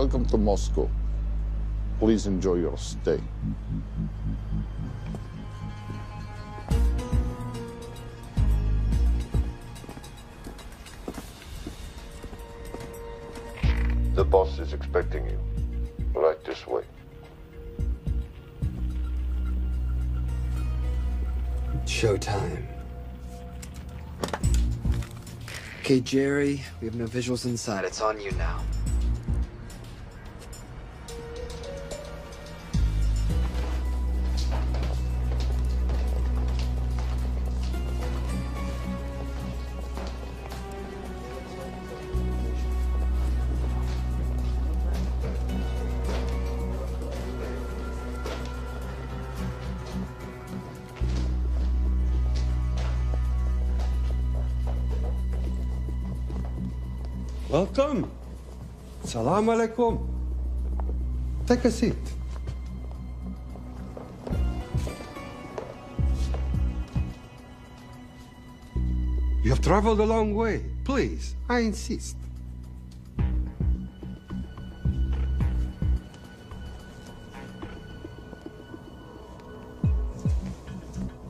Welcome to Moscow. Please enjoy your stay. The boss is expecting you. Right this way. Showtime. Okay, Jerry, we have no visuals inside. It's on you now. Welcome. Salam alaikum. Take a seat. You have traveled a long way. Please, I insist.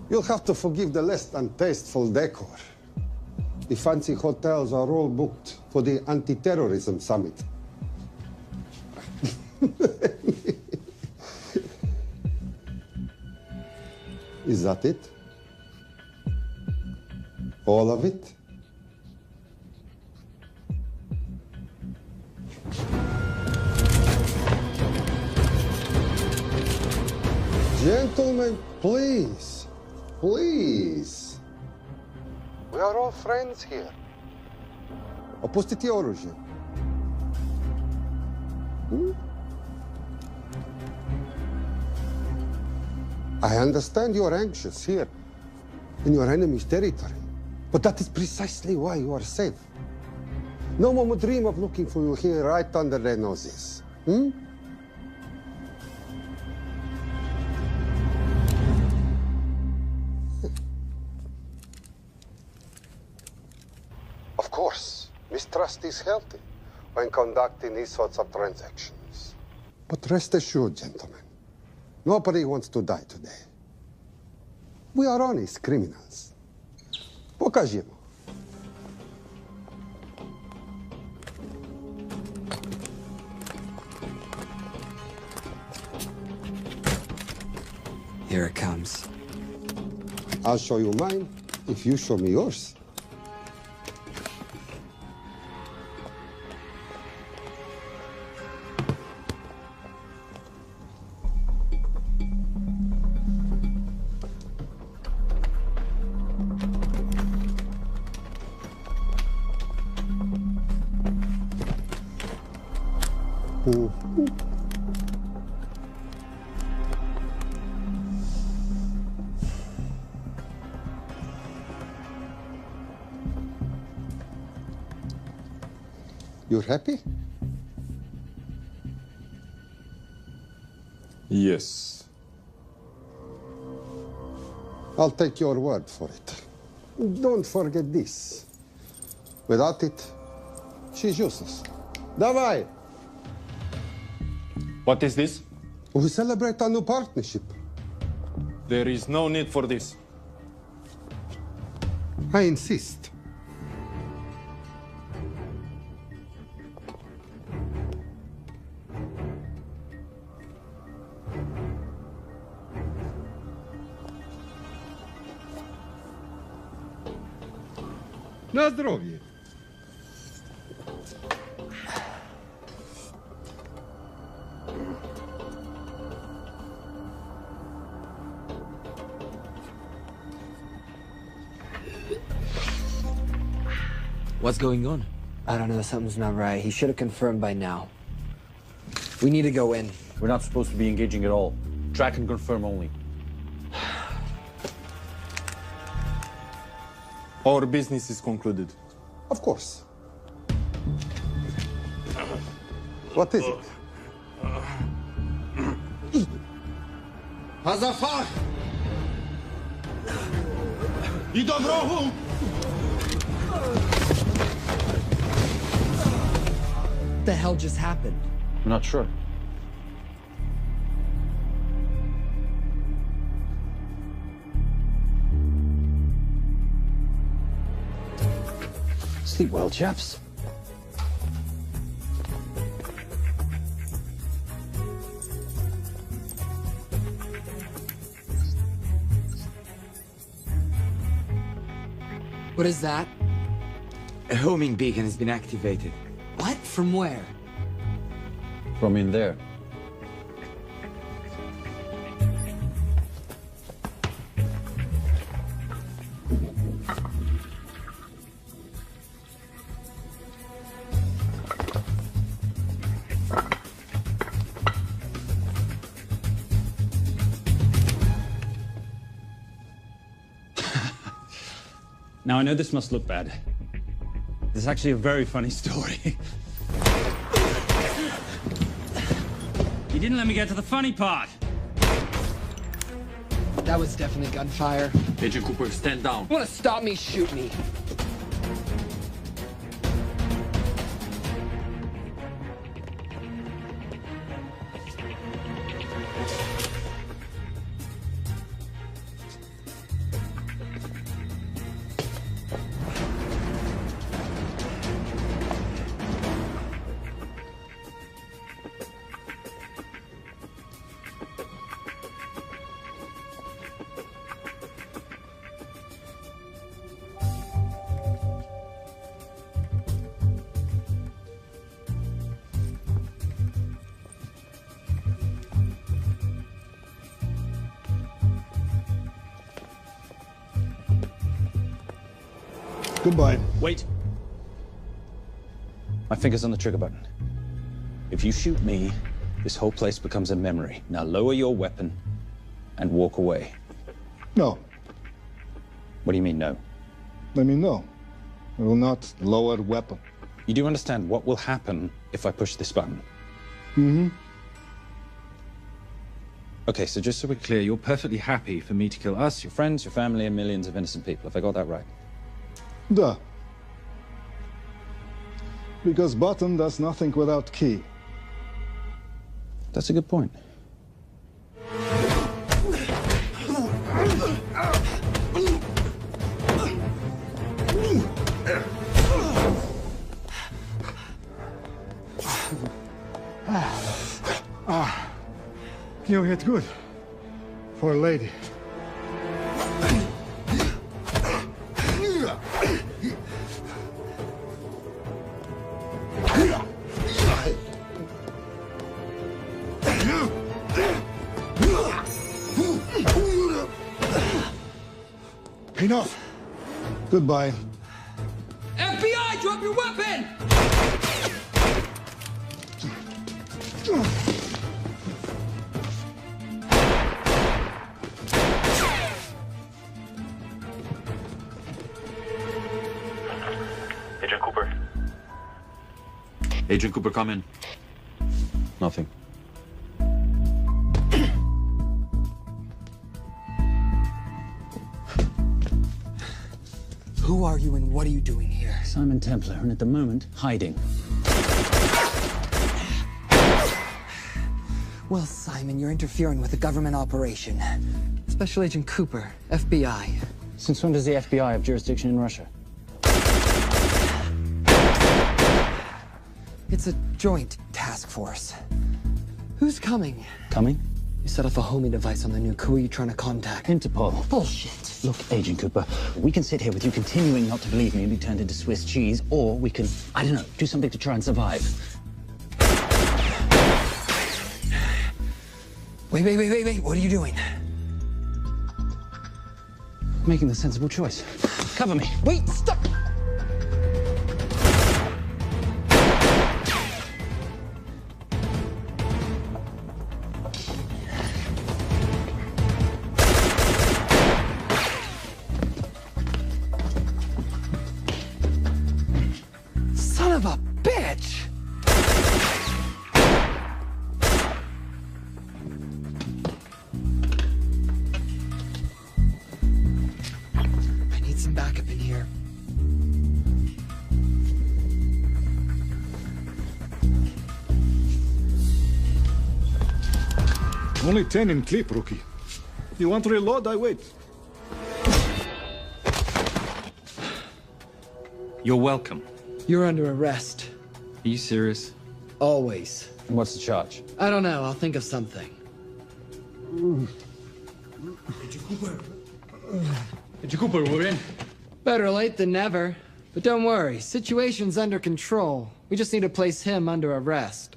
You'll have to forgive the less than tasteful decor. The fancy hotels are all booked for the anti-terrorism summit. Is that it? All of it? Gentlemen, please, please. We are all friends here. Опустите оружие. I understand you are anxious here in your enemy's territory, but that is precisely why you are safe. No one would dream of looking for you here right under their noses. Of course, mistrust is healthy when conducting these sorts of transactions. But rest assured, gentlemen, nobody wants to die today. We are honest criminals. Покажемо. Here it comes. I'll show you mine if you show me yours. You're happy? Yes. I'll take your word for it. Don't forget this. Without it, she's useless. Давай! What is this? We celebrate our new partnership. There is no need for this. I insist. На здоровье. What's going on? I don't know. Something's not right. He should have confirmed by now. We need to go in. We're not supposed to be engaging at all. Track and confirm only. Our business is concluded. Of course. What is it? Азафар! І дорогу! What the hell just happened? I'm not sure. Sleep well, chaps. What is that? A homing beacon has been activated. What? From where? From in there. Now, I know this must look bad. This is actually a very funny story. You didn't let me get to the funny part. That was definitely gunfire. Agent Cooper, stand down. Wanna stop me, shoot me. Goodbye. Wait. My finger's on the trigger button. If you shoot me, this whole place becomes a memory. Now lower your weapon and walk away. No. What do you mean, no? I mean, no. I will not lower weapon. You do understand what will happen if I push this button? Mm-hmm. Okay, so just so we're clear, you're perfectly happy for me to kill us, your friends, your family, and millions of innocent people. Have I got that right? Duh. Because button does nothing without key. That's a good point. You hit good. For a lady. Enough. Goodbye. FBI, drop your weapon! Agent Cooper. Agent Cooper, come in. Nothing. Who are you and what are you doing here? Simon Templar, and at the moment, hiding. Well, Simon, you're interfering with a government operation. Special Agent Cooper, FBI. Since when does the FBI have jurisdiction in Russia? It's a joint task force. Who's coming? Coming? You set off a homing device on the nuke. Who are you trying to contact? Interpol. Bullshit. Look, Agent Cooper, we can sit here with you continuing not to believe me and be turned into Swiss cheese, or we can, I don't know, do something to try and survive. Wait. What are you doing? Making the sensible choice. Cover me. Wait, stop! Son of a bitch! I need some backup in here. Only 10 in clip, rookie. You want to reload? I wait. You're welcome. You're under arrest. Are you serious? Always. And what's the charge? I don't know. I'll think of something. Agent Cooper, we're in. Better late than never. But don't worry. Situation's under control. We just need to place him under arrest.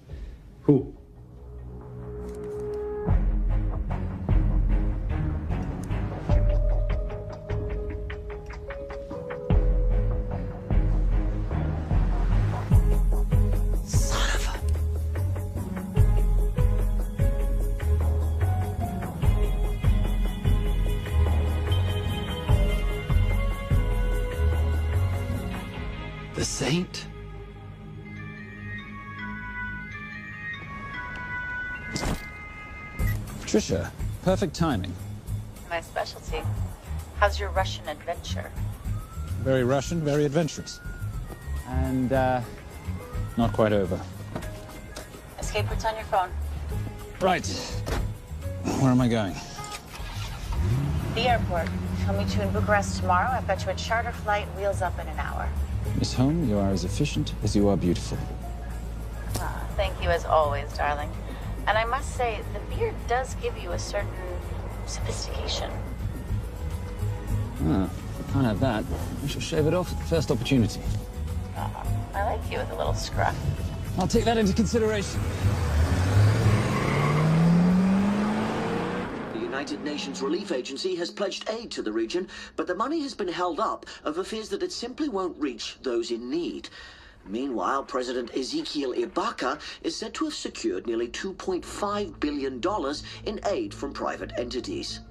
Who? The Saint? Trisha, perfect timing. My specialty. How's your Russian adventure? Very Russian, very adventurous. And, not quite over. Escape routes on your phone. Right. Where am I going? The airport. I'll meet you in Bucharest tomorrow. I've got you a charter flight, wheels up in an hour. Miss Holmes, you are as efficient as you are beautiful. Thank you as always, darling. And I must say, the beard does give you a certain sophistication. Ah, can't have that. I shall shave it off at the first opportunity. I like you with a little scruff. I'll take that into consideration. The United Nations Relief Agency has pledged aid to the region, but the money has been held up over fears that it simply won't reach those in need. Meanwhile, President Ezekiel Ibaka is said to have secured nearly $2.5 billion in aid from private entities.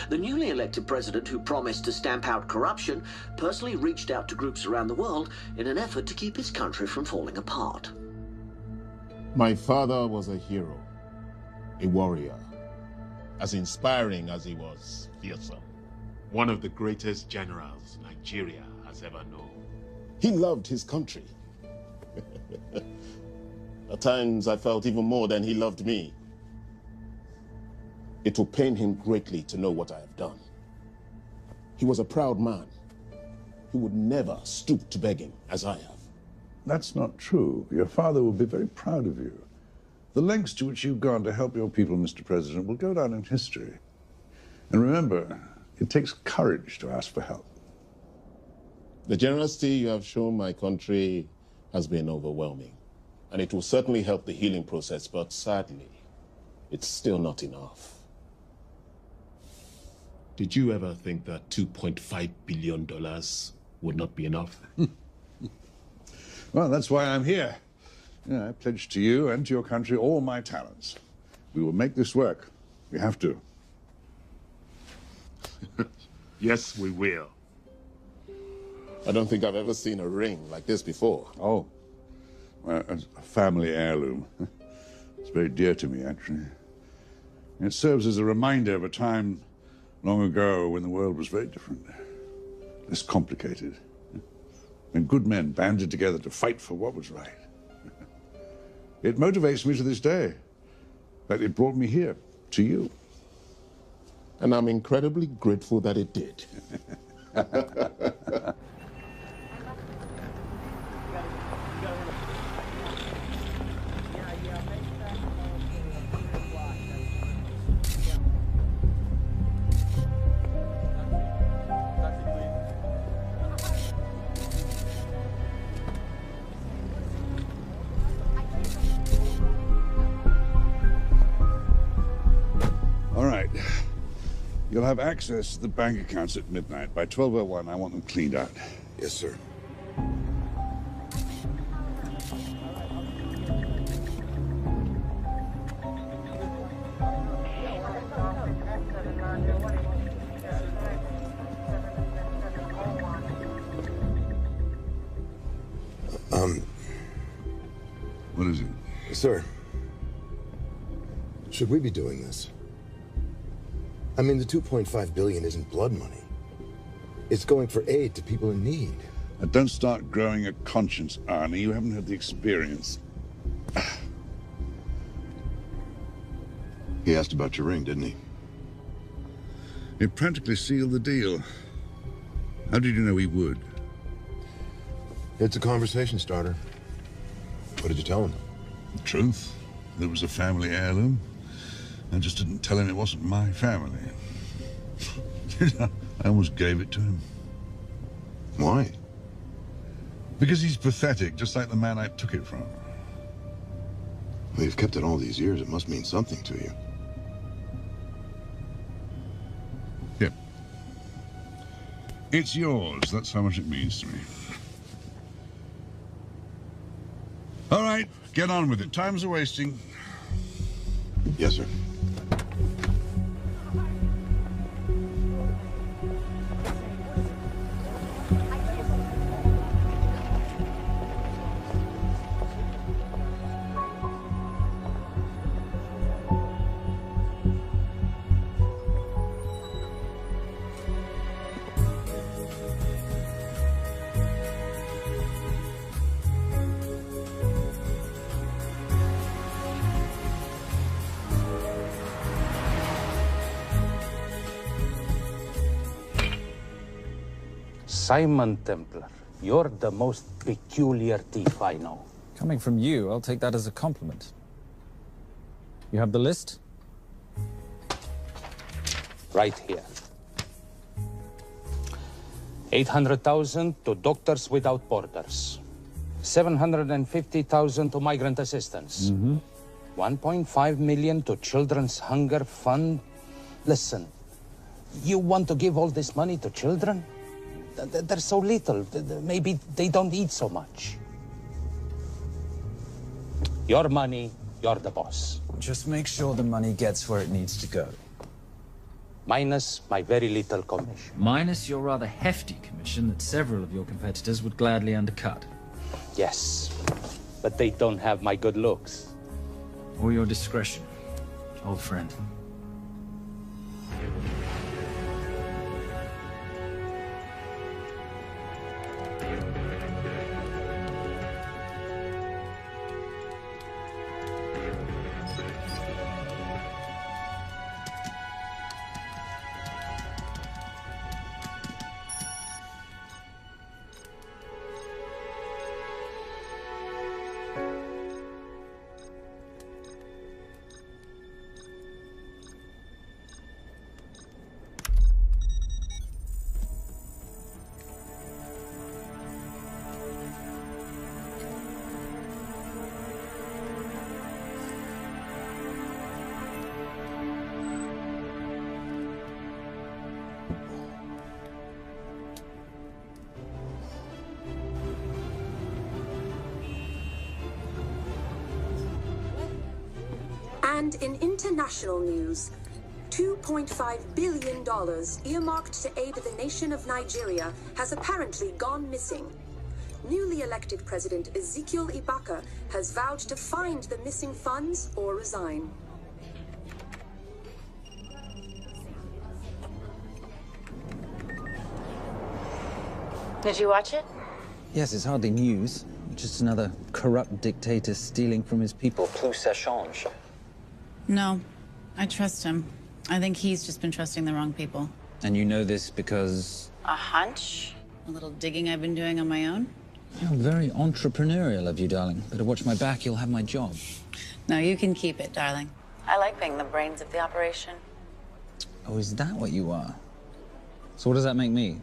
The newly elected president, who promised to stamp out corruption, personally reached out to groups around the world in an effort to keep his country from falling apart. My father was a hero, a warrior, as inspiring as he was fearsome. One of the greatest generals Nigeria has ever known. He loved his country. At times, I felt even more than he loved me. It will pain him greatly to know what I have done. He was a proud man. He would never stoop to begging, as I have. That's not true. Your father will be very proud of you. The lengths to which you've gone to help your people, Mr. President, will go down in history. And remember, it takes courage to ask for help. The generosity you have shown my country has been overwhelming, and it will certainly help the healing process, but sadly, it's still not enough. Did you ever think that $2.5 billion would not be enough? Well, that's why I'm here. Yeah, I pledge to you and to your country all my talents. We will make this work. We have to. Yes, we will. I don't think I've ever seen a ring like this before. Oh, well, it's a family heirloom. It's very dear to me, actually. It serves as a reminder of a time long ago when the world was very different, less complicated, when good men banded together to fight for what was right. It motivates me to this day. In fact, it brought me here, to you. And I'm incredibly grateful that it did. All right. You'll have access to the bank accounts at midnight. By 12:01, I want them cleaned out. Yes, sir. What is it? Sir, should we be doing this? I mean, the $2.5 billion isn't blood money. It's going for aid to people in need. Now, don't start growing a conscience, Arnie. You haven't had the experience. He asked about your ring, didn't he? It practically sealed the deal. How did you know he would? It's a conversation starter. What did you tell him? The truth. There was a family heirloom. I just didn't tell him it wasn't my family. I almost gave it to him. Why? Because he's pathetic, just like the man I took it from. Well, you've kept it all these years. It must mean something to you. Yep. It's yours. That's how much it means to me. All right, get on with it. Time's a-wasting. Yes, sir. Simon Templar, you're the most peculiar thief I know. Coming from you, I'll take that as a compliment. You have the list? Right here. 800,000 to Doctors Without Borders. 750,000 to migrant assistance. 1.5 million to Children's Hunger Fund. Listen, you want to give all this money to children? They're so little. Maybe they don't eat so much. Your money, you're the boss. Just make sure the money gets where it needs to go. Minus my very little commission. Minus your rather hefty commission that several of your competitors would gladly undercut. Yes, but they don't have my good looks. Or your discretion, old friend. And in international news, $2.5 billion earmarked to aid the nation of Nigeria has apparently gone missing. Newly elected President Ezekiel Ibaka has vowed to find the missing funds or resign. Did you watch it? Yes, it's hardly news. Just another corrupt dictator stealing from his people. Plus ça change. No, I trust him. I think he's just been trusting the wrong people. And you know this because... A hunch? A little digging I've been doing on my own? You're very entrepreneurial of you, darling. Better watch my back, you'll have my job. No, you can keep it, darling. I like being the brains of the operation. Oh, is that what you are? So what does that make me?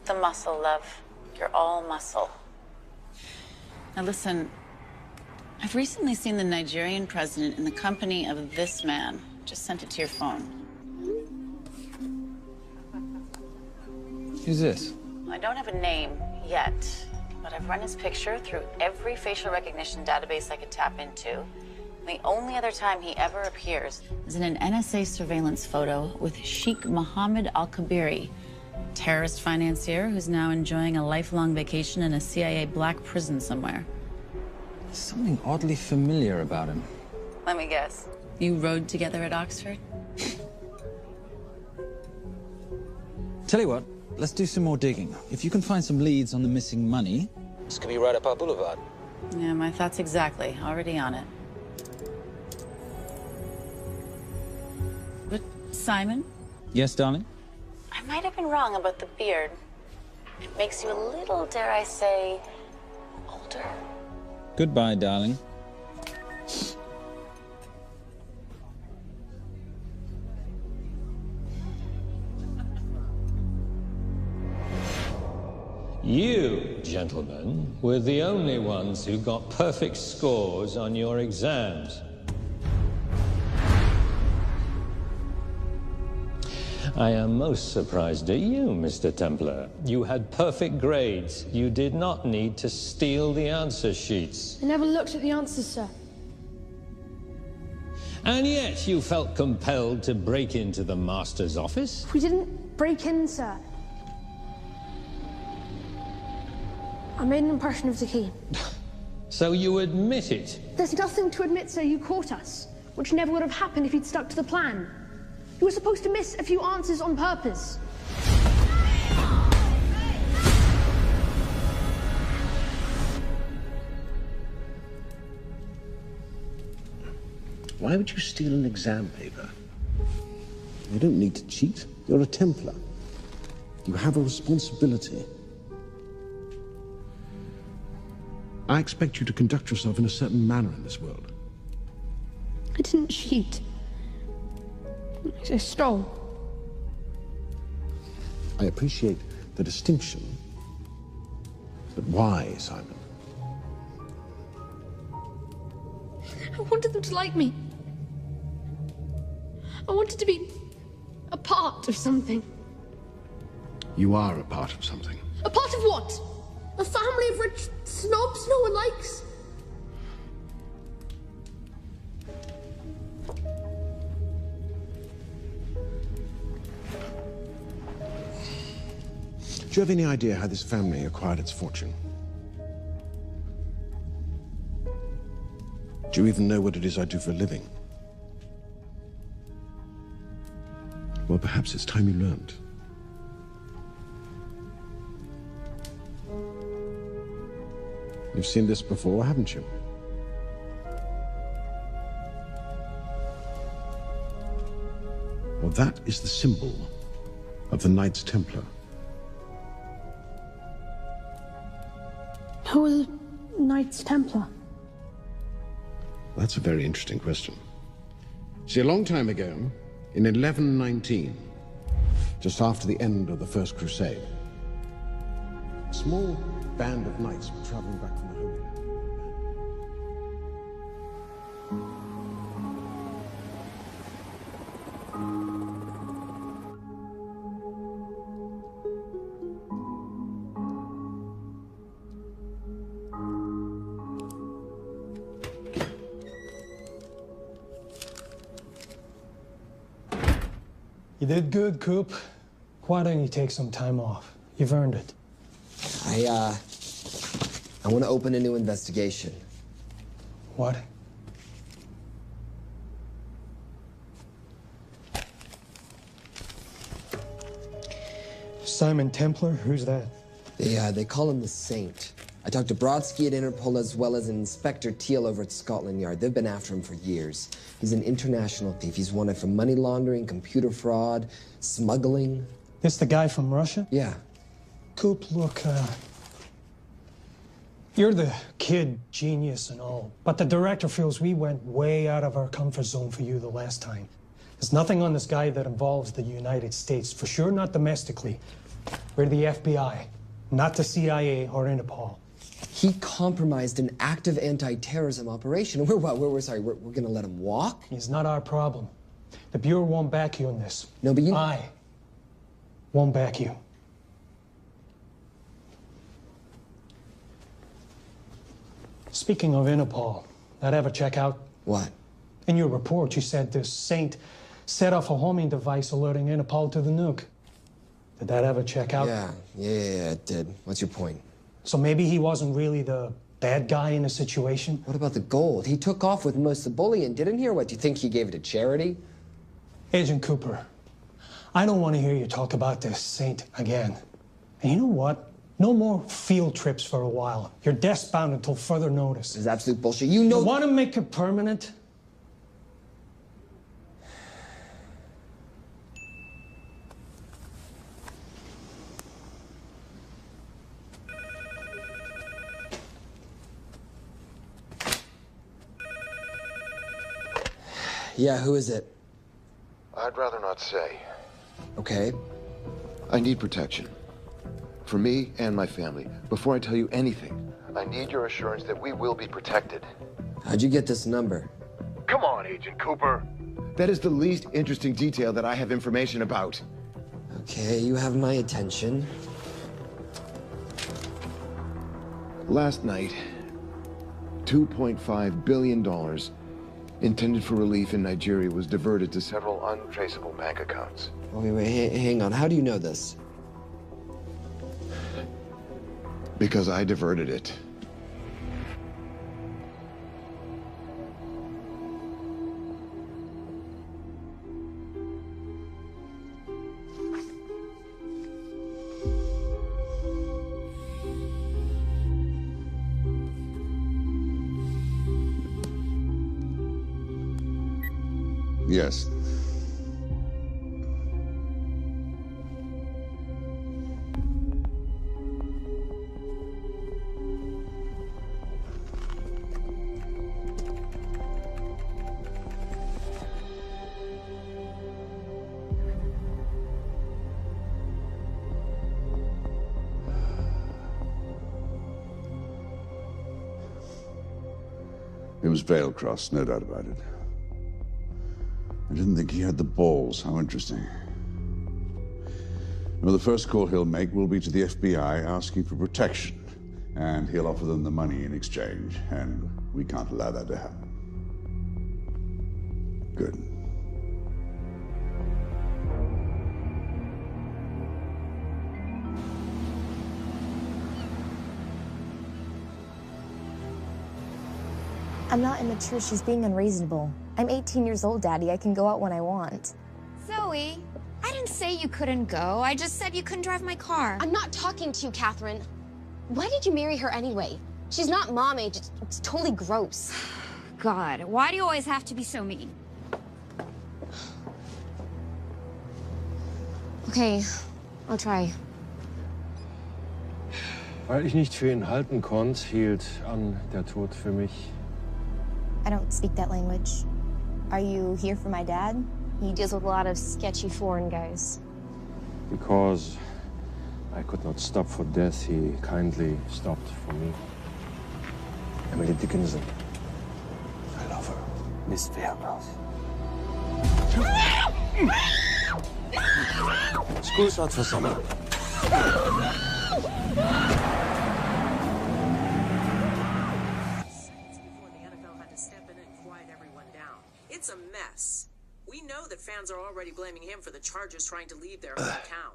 The muscle, love. You're all muscle. Now listen, I've recently seen the Nigerian president in the company of this man. Just sent it to your phone. Who's this? I don't have a name yet, but I've run his picture through every facial recognition database I could tap into. The only other time he ever appears is in an NSA surveillance photo with Sheikh Mohammed Al-Kabiri, terrorist financier who's now enjoying a lifelong vacation in a CIA black prison somewhere. There's something oddly familiar about him. Let me guess. You rode together at Oxford? Tell you what, let's do some more digging. If you can find some leads on the missing money, this could be right up our boulevard. Yeah, my thoughts exactly. Already on it. Simon? Yes, darling? I might have been wrong about the beard. It makes you a little, dare I say, older. Goodbye, darling. You, gentlemen, were the only ones who got perfect scores on your exams. I am most surprised at you, Mr. Templar. You had perfect grades. You did not need to steal the answer sheets. I never looked at the answers, sir. And yet you felt compelled to break into the master's office? We didn't break in, sir. I made an impression of the key. So you admit it? There's nothing to admit, sir. You caught us, which never would have happened if you'd stuck to the plan. You were supposed to miss a few answers on purpose. Why would you steal an exam paper? You don't need to cheat. You're a Templar. You have a responsibility. I expect you to conduct yourself in a certain manner in this world. I didn't cheat. I stole. I appreciate the distinction. But why, Simon? I wanted them to like me. I wanted to be a part of something. You are a part of something. A part of what? A family of rich snobs no one likes? Do you have any idea how this family acquired its fortune? Do you even know what it is I do for a living? Well, perhaps it's time you learned. You've seen this before, haven't you? Well, that is the symbol of the Knights Templar. Who are the Knights Templar? That's a very interesting question. See, a long time ago, in 1119, just after the end of the First Crusade, a small band of knights were traveling back from the Holy Land. You did good, Coop. Why don't you take some time off? You've earned it. I want to open a new investigation. What? Simon Templar? Who's that? They call him the Saint. I talked to Brodsky at Interpol as well as Inspector Teal over at Scotland Yard. They've been after him for years. He's an international thief. He's wanted for money laundering, computer fraud, smuggling. This the guy from Russia? Yeah. Coop, look, you're the kid genius and all, but the director feels we went way out of our comfort zone for you the last time. There's nothing on this guy that involves the United States, for sure not domestically. We're the FBI, not the CIA or Interpol. He compromised an active anti-terrorism operation. We're gonna let him walk? It's not our problem. The Bureau won't back you in this. No, but you... I won't back you. Speaking of Interpol, that ever check out? What? In your report, you said this Saint set off a homing device alerting Interpol to the nuke. Did that ever check out? Yeah, it did. What's your point? So maybe he wasn't really the bad guy in the situation? What about the gold? He took off with most of the bullion, didn't he? Or what, do you think he gave it to charity? Agent Cooper, I don't want to hear you talk about this Saint again. And you know what? No more field trips for a while. You're desk-bound until further notice. It's absolute bullshit. You know... You want to make it permanent? Yeah, who is it? I'd rather not say. Okay. I need protection. For me and my family. Before I tell you anything, I need your assurance that we will be protected. How'd you get this number? Come on, Agent Cooper. That is the least interesting detail that I have information about. Okay, you have my attention. Last night, $2.5 billion intended for relief in Nigeria was diverted to several untraceable bank accounts. Wait, hang on. How do you know this? Because I diverted it. Yes. It was Veilcross, no doubt about it. I didn't think he had the balls. How interesting. Well, the first call he'll make will be to the FBI asking for protection. And he'll offer them the money in exchange. And we can't allow that to happen. Good. I'm not immature. She's being unreasonable. I'm 18 years old, Daddy. I can go out when I want. Zoe, I didn't say you couldn't go. I just said you couldn't drive my car. I'm not talking to you, Catherine. Why did you marry her anyway? She's not mom age. It's totally gross. God, why do you always have to be so mean? Okay, I'll try. Weil ich nicht für ihn halten konnte, hielt an der Tod für mich. I don't speak that language. Are you here for my dad? He deals with a lot of sketchy foreign guys. Because I could not stop for death, he kindly stopped for me. Emily Dickinson. I love her. Miss Fairmouth. School starts for summer. It's a mess. We know that fans are already blaming him for the Chargers trying to leave their hometown.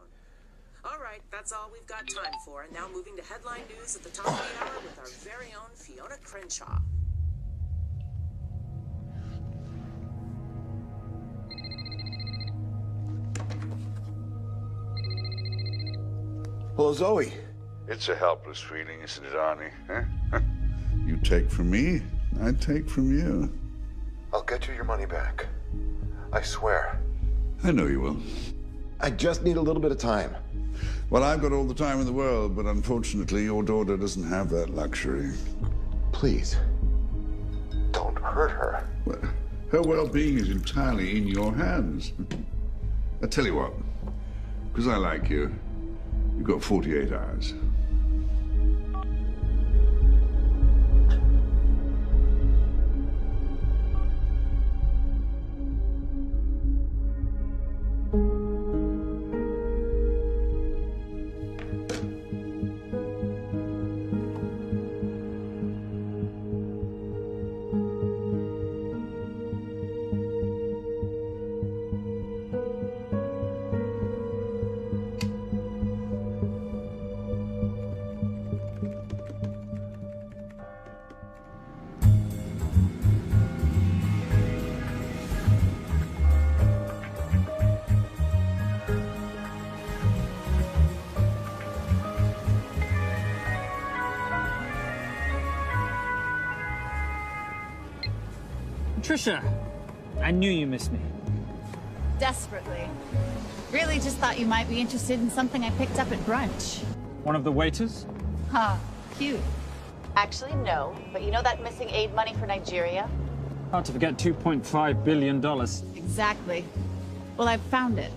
All right, that's all we've got time for. And now moving to headline news at the top of the hour with our very own Fiona Crenshaw. Hello, Zoe. It's a helpless feeling, isn't it, Arnie? Huh? You take from me, I take from you. I'll get you your money back. I swear. I know you will. I just need a little bit of time. Well, I've got all the time in the world, but unfortunately, your daughter doesn't have that luxury. Please, don't hurt her. Well, her well-being is entirely in your hands. I tell you what, because I like you, you've got 48 hours. Trisha, I knew you missed me. Desperately. Really just thought you might be interested in something I picked up at brunch. One of the waiters? Huh, cute. Actually, no. But you know that missing aid money for Nigeria? Hard to forget $2.5 billion. Exactly. Well, I've found it.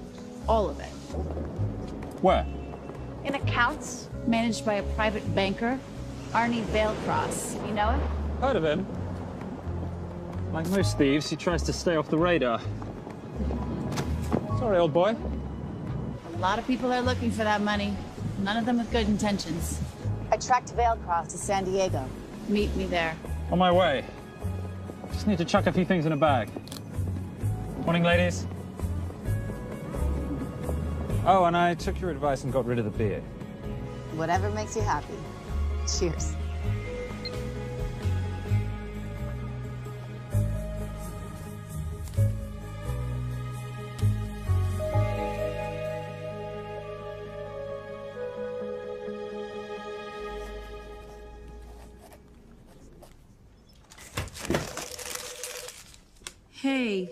All of it. Where? In accounts managed by a private banker, Arnie Veilcross. You know him? Heard of him. Like most thieves, he tries to stay off the radar. Sorry, old boy. A lot of people are looking for that money. None of them with good intentions. I tracked Veilcross to San Diego. Meet me there. On my way. Just need to chuck a few things in a bag. Morning, ladies. Oh, and I took your advice and got rid of the beer. Whatever makes you happy. Cheers. Hey.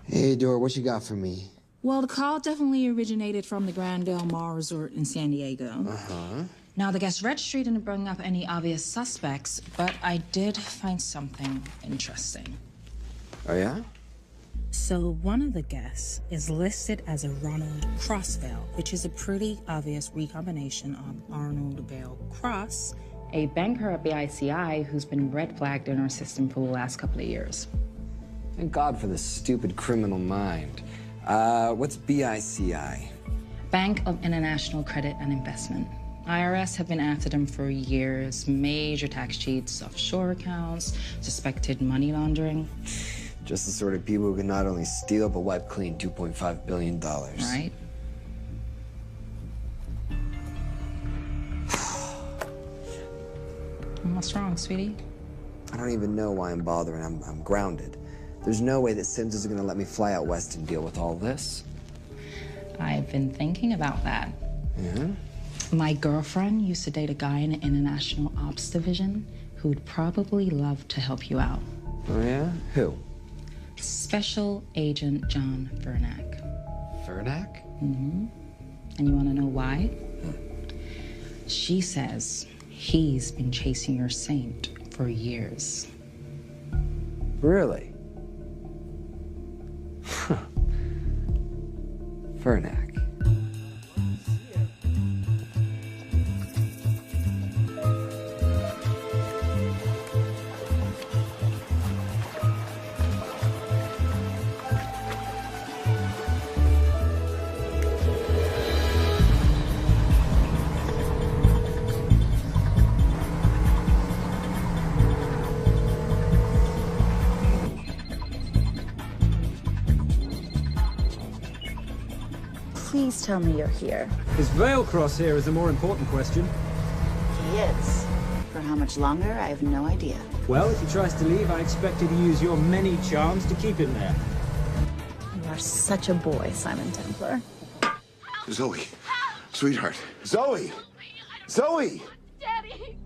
Hey, Dora, what you got for me? Well, the call definitely originated from the Grand Del Mar Resort in San Diego. Uh-huh. Now, the guest registry didn't bring up any obvious suspects, but I did find something interesting. Oh, yeah? So one of the guests is listed as a Ronald Crossvale, which is a pretty obvious recombination of Arnold Vale Cross, a banker at BICI who's been red flagged in our system for the last couple of years. Thank God for this stupid criminal mind. What's BICI? Bank of International Credit and Investment. IRS have been after them for years. Major tax cheats, offshore accounts, suspected money laundering. Just the sort of people who can not only steal but wipe clean $2.5 billion. Right? What's wrong, sweetie? I don't even know why I'm bothering. I'm grounded. There's no way that Sims is gonna let me fly out west and deal with all this. I've been thinking about that. Yeah? My girlfriend used to date a guy in the International Ops Division who'd probably love to help you out. Oh, yeah? Who? Special Agent John Vernack. Vernack? Mm-hmm. And you want to know why? She says he's been chasing your saint for years. Really? Vernack. Please tell me you're here. Is Veilcross here is the more important question. He is. For how much longer, I have no idea. Well, if he tries to leave, I expect you to use your many charms to keep him there. You are such a boy, Simon Templar. Zoe. Sweetheart. Zoe! Zoe! Daddy!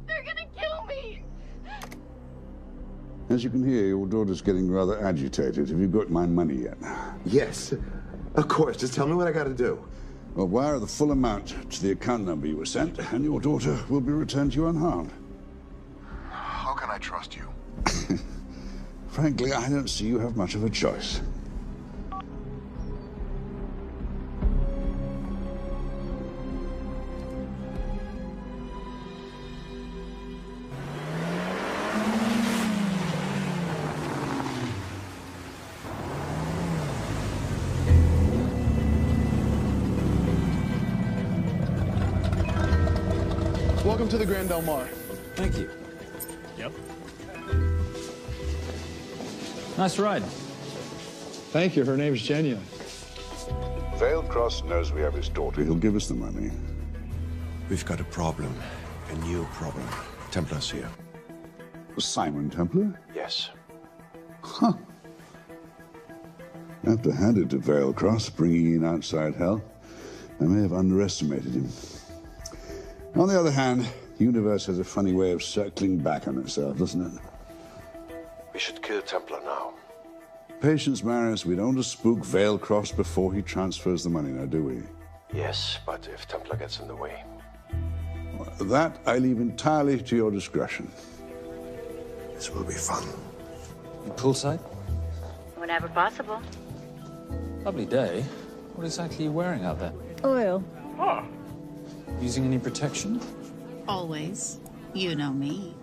They're gonna kill me! As you can hear, your daughter's getting rather agitated. Have you got my money yet? Yes. Of course. Just tell me what I gotta do. Well, wire the full amount to the account number you were sent, and your daughter will be returned to you unharmed. How can I trust you? Frankly, I don't see you have much of a choice. Welcome to the Grand Del Mar. Thank you. Yep. Nice ride. Thank you. Her name's Genya. Veilcross knows we have his daughter. He'll give us the money. We've got a problem. A new problem. Templar's here. Simon Templar? Yes. Huh. I have to hand it to Veilcross, bringing in outside help. I may have underestimated him. On the other hand, the universe has a funny way of circling back on itself, doesn't it? We should kill Templar now. Patience, Maris. We don't want to spook Veilcross before he transfers the money, now, do we? Yes, but if Templar gets in the way... That I leave entirely to your discretion. This will be fun. Poolside? Whenever possible. Lovely day. What exactly are you wearing out there? Oil. Using any protection? Always. You know me.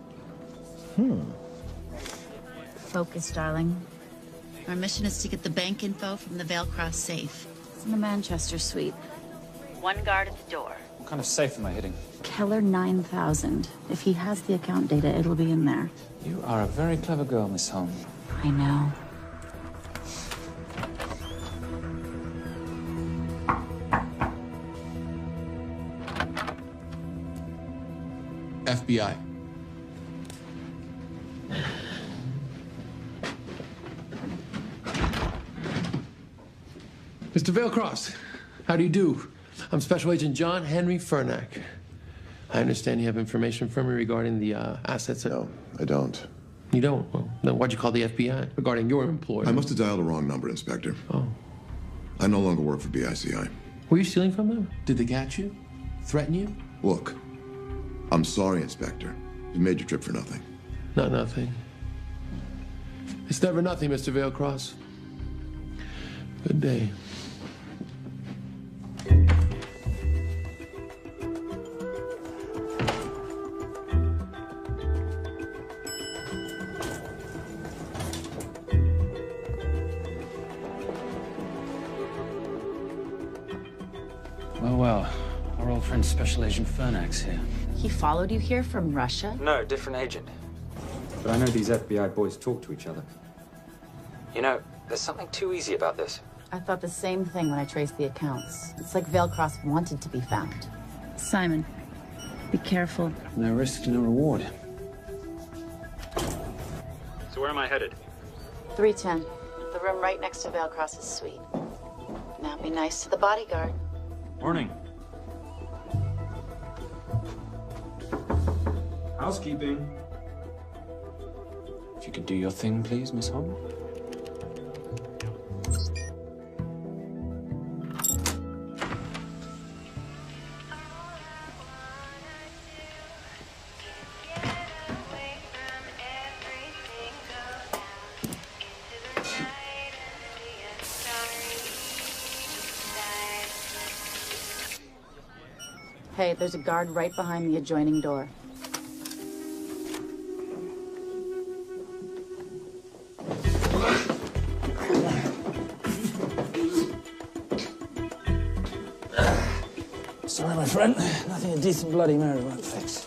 Focus, darling. Our mission is to get the bank info from the Vale Cross safe. It's in the Manchester suite. One guard at the door. What kind of safe am I hitting? Keller 9000. If he has the account data, it'll be in there. You are a very clever girl, Miss Holm. I know. FBI. Mr. Vailcross, how do you do? I'm Special Agent John Henry Fernack. I understand you have information from me regarding the assets. No, I don't. You don't? Well, then why'd you call the FBI regarding your employer? I must have dialed the wrong number, Inspector. Oh. I no longer work for BICI. Were you stealing from them? Did they catch you? Threaten you? Look, I'm sorry, Inspector. You made your trip for nothing. Not nothing. It's never nothing, Mr. Vailcross. Good day. Well, our old friend Special Agent Fernack's here. He followed you here from Russia? No, different agent. But I know these FBI boys talk to each other. You know, there's something too easy about this. I thought the same thing when I traced the accounts. It's like Vailcross wanted to be found. Simon, be careful. No risk, no reward. So where am I headed? 310. The room right next to Vailcross's suite. Now be nice to the bodyguard. Morning. Housekeeping. If you could do your thing, please, Miss Holm. Hey, there's a guard right behind the adjoining door. Sorry, my friend. Nothing a decent Bloody Mary won't fix.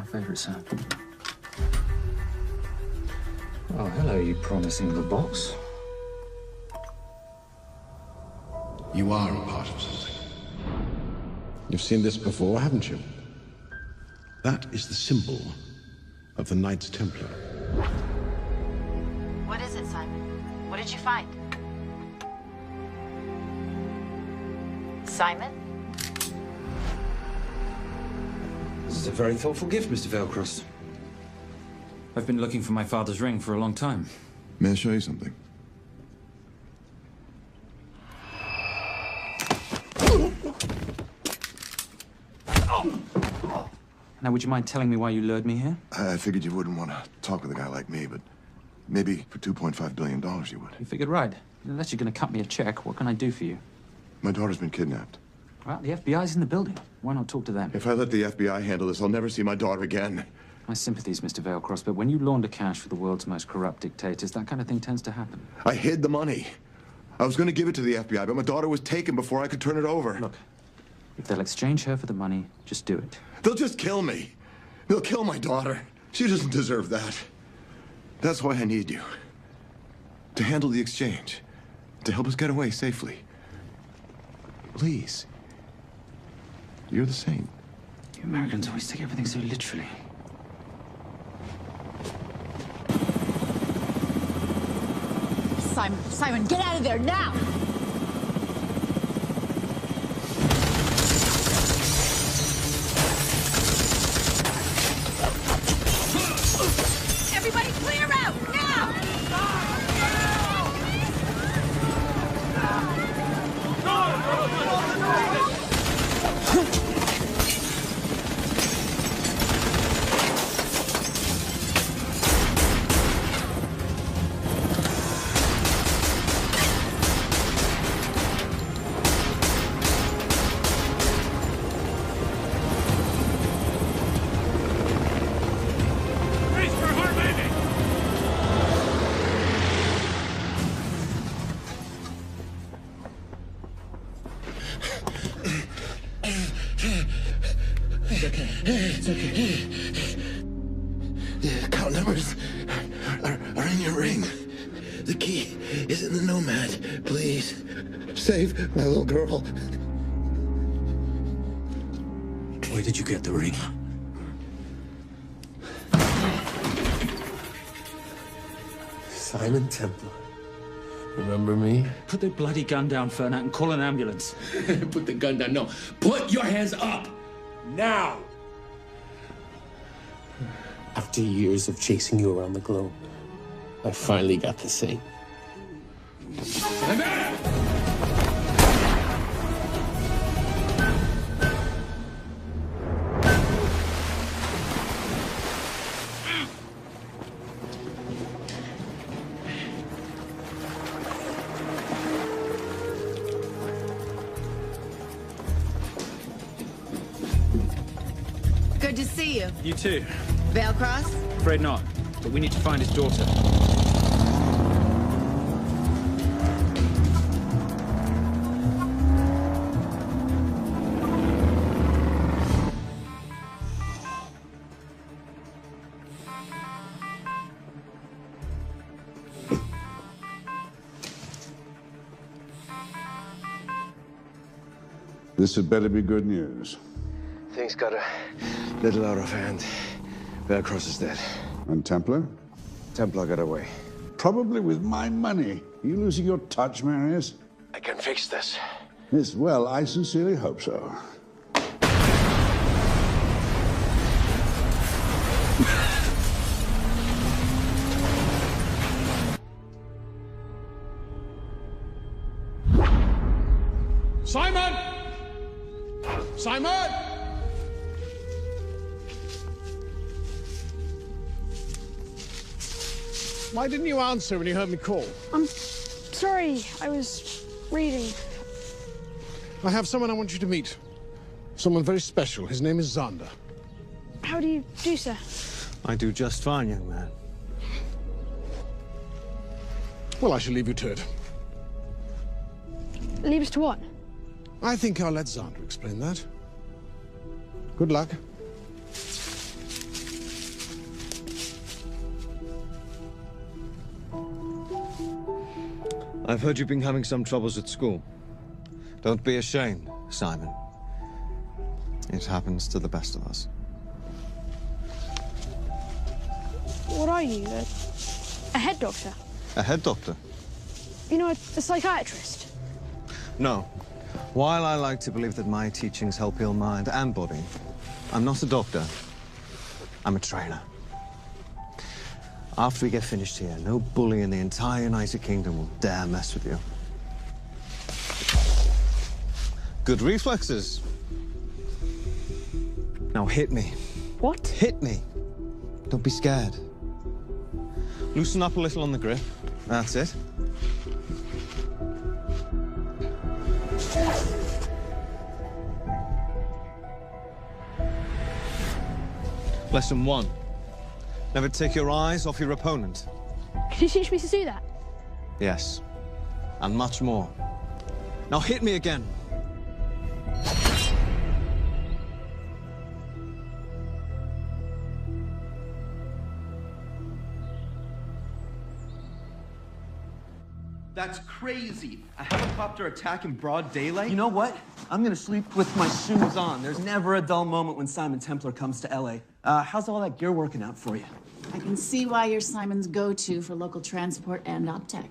Favorite sound. Oh, hello, you promising the box. You are a part of something. You've seen this before, haven't you? That is the symbol of the Knights Templar. What is it, Simon? What did you find? Simon? This is a very thoughtful gift, Mr. Vailcross. I've been looking for my father's ring for a long time. May I show you something? Now, would you mind telling me why you lured me here? I figured you wouldn't want to talk with a guy like me, but maybe for $2.5 billion you would. You figured right. Unless you're going to cut me a check, what can I do for you? My daughter's been kidnapped. Well, the FBI's in the building. Why not talk to them? If I let the FBI handle this, I'll never see my daughter again. My sympathies, Mr. Vailcross, but when you launder cash for the world's most corrupt dictators, that kind of thing tends to happen. I hid the money. I was going to give it to the FBI, but my daughter was taken before I could turn it over. Look, if they'll exchange her for the money, just do it. They'll just kill me. They'll kill my daughter. She doesn't deserve that. That's why I need you. To handle the exchange. To help us get away safely. Please. You're the saint. You Americans always take everything so literally. Simon. Simon, get out of there now! Everybody clear out, now! It's okay. The account numbers are in your ring. The key is in the Nomad. Please, save my little girl. Where did you get the ring? Simon Templar. Remember me? Put the bloody gun down, Fernak, and call an ambulance. Put the gun down. No. Put your hands up. Now. After years of chasing you around the globe, I finally got to say. Good to see you. You too. Veil cross? Afraid not, but we need to find his daughter. This had better be good news. Things got a little out of hand. Velcross is dead. And Templar? Templar got away. Probably with my money. Are you losing your touch, Marius? I can fix this. Yes, well, I sincerely hope so. Simon! Simon! Why didn't you answer when you heard me call? I'm sorry, I was reading. I have someone I want you to meet. Someone very special. His name is Xander. How do you do, sir? I do just fine, young man. Well, I shall leave you to it. Leave us to what? I think I'll let Xander explain that. Good luck. I've heard you've been having some troubles at school. Don't be ashamed, Simon. It happens to the best of us. What are you, a head doctor? A head doctor? You know, a psychiatrist? No. While I like to believe that my teachings help heal mind and body, I'm not a doctor. I'm a trainer. After we get finished here, no bully in the entire United Kingdom will dare mess with you. Good reflexes. Now hit me. What? Hit me. Don't be scared. Loosen up a little on the grip. That's it. Lesson 1. Never take your eyes off your opponent. Can you teach me to do that? Yes. And much more. Now hit me again. That's crazy. A helicopter attack in broad daylight? You know what? I'm gonna sleep with my shoes on. There's never a dull moment when Simon Templar comes to LA. How's all that gear working out for you? I can see why you're Simon's go-to for local transport and OpTech.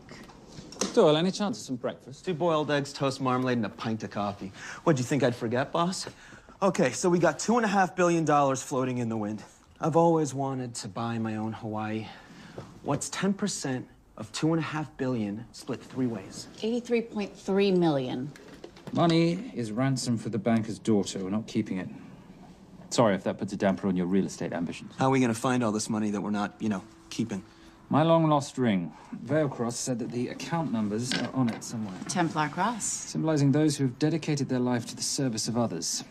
Doyle, any chance of some breakfast? 2 boiled eggs, toast, marmalade, and a pint of coffee. What'd you think I'd forget, boss? Okay, so we got $2.5 billion floating in the wind. I've always wanted to buy my own Hawaii. What's 10% of $2.5 billion split 3 ways? 83.3 million. Money is ransom for the banker's daughter. We're not keeping it. Sorry if that puts a damper on your real estate ambitions. How are we gonna find all this money that we're not, you know, keeping? My long-lost ring. Veilcross said that the account numbers are on it somewhere. Templar cross. Symbolizing those who have dedicated their life to the service of others.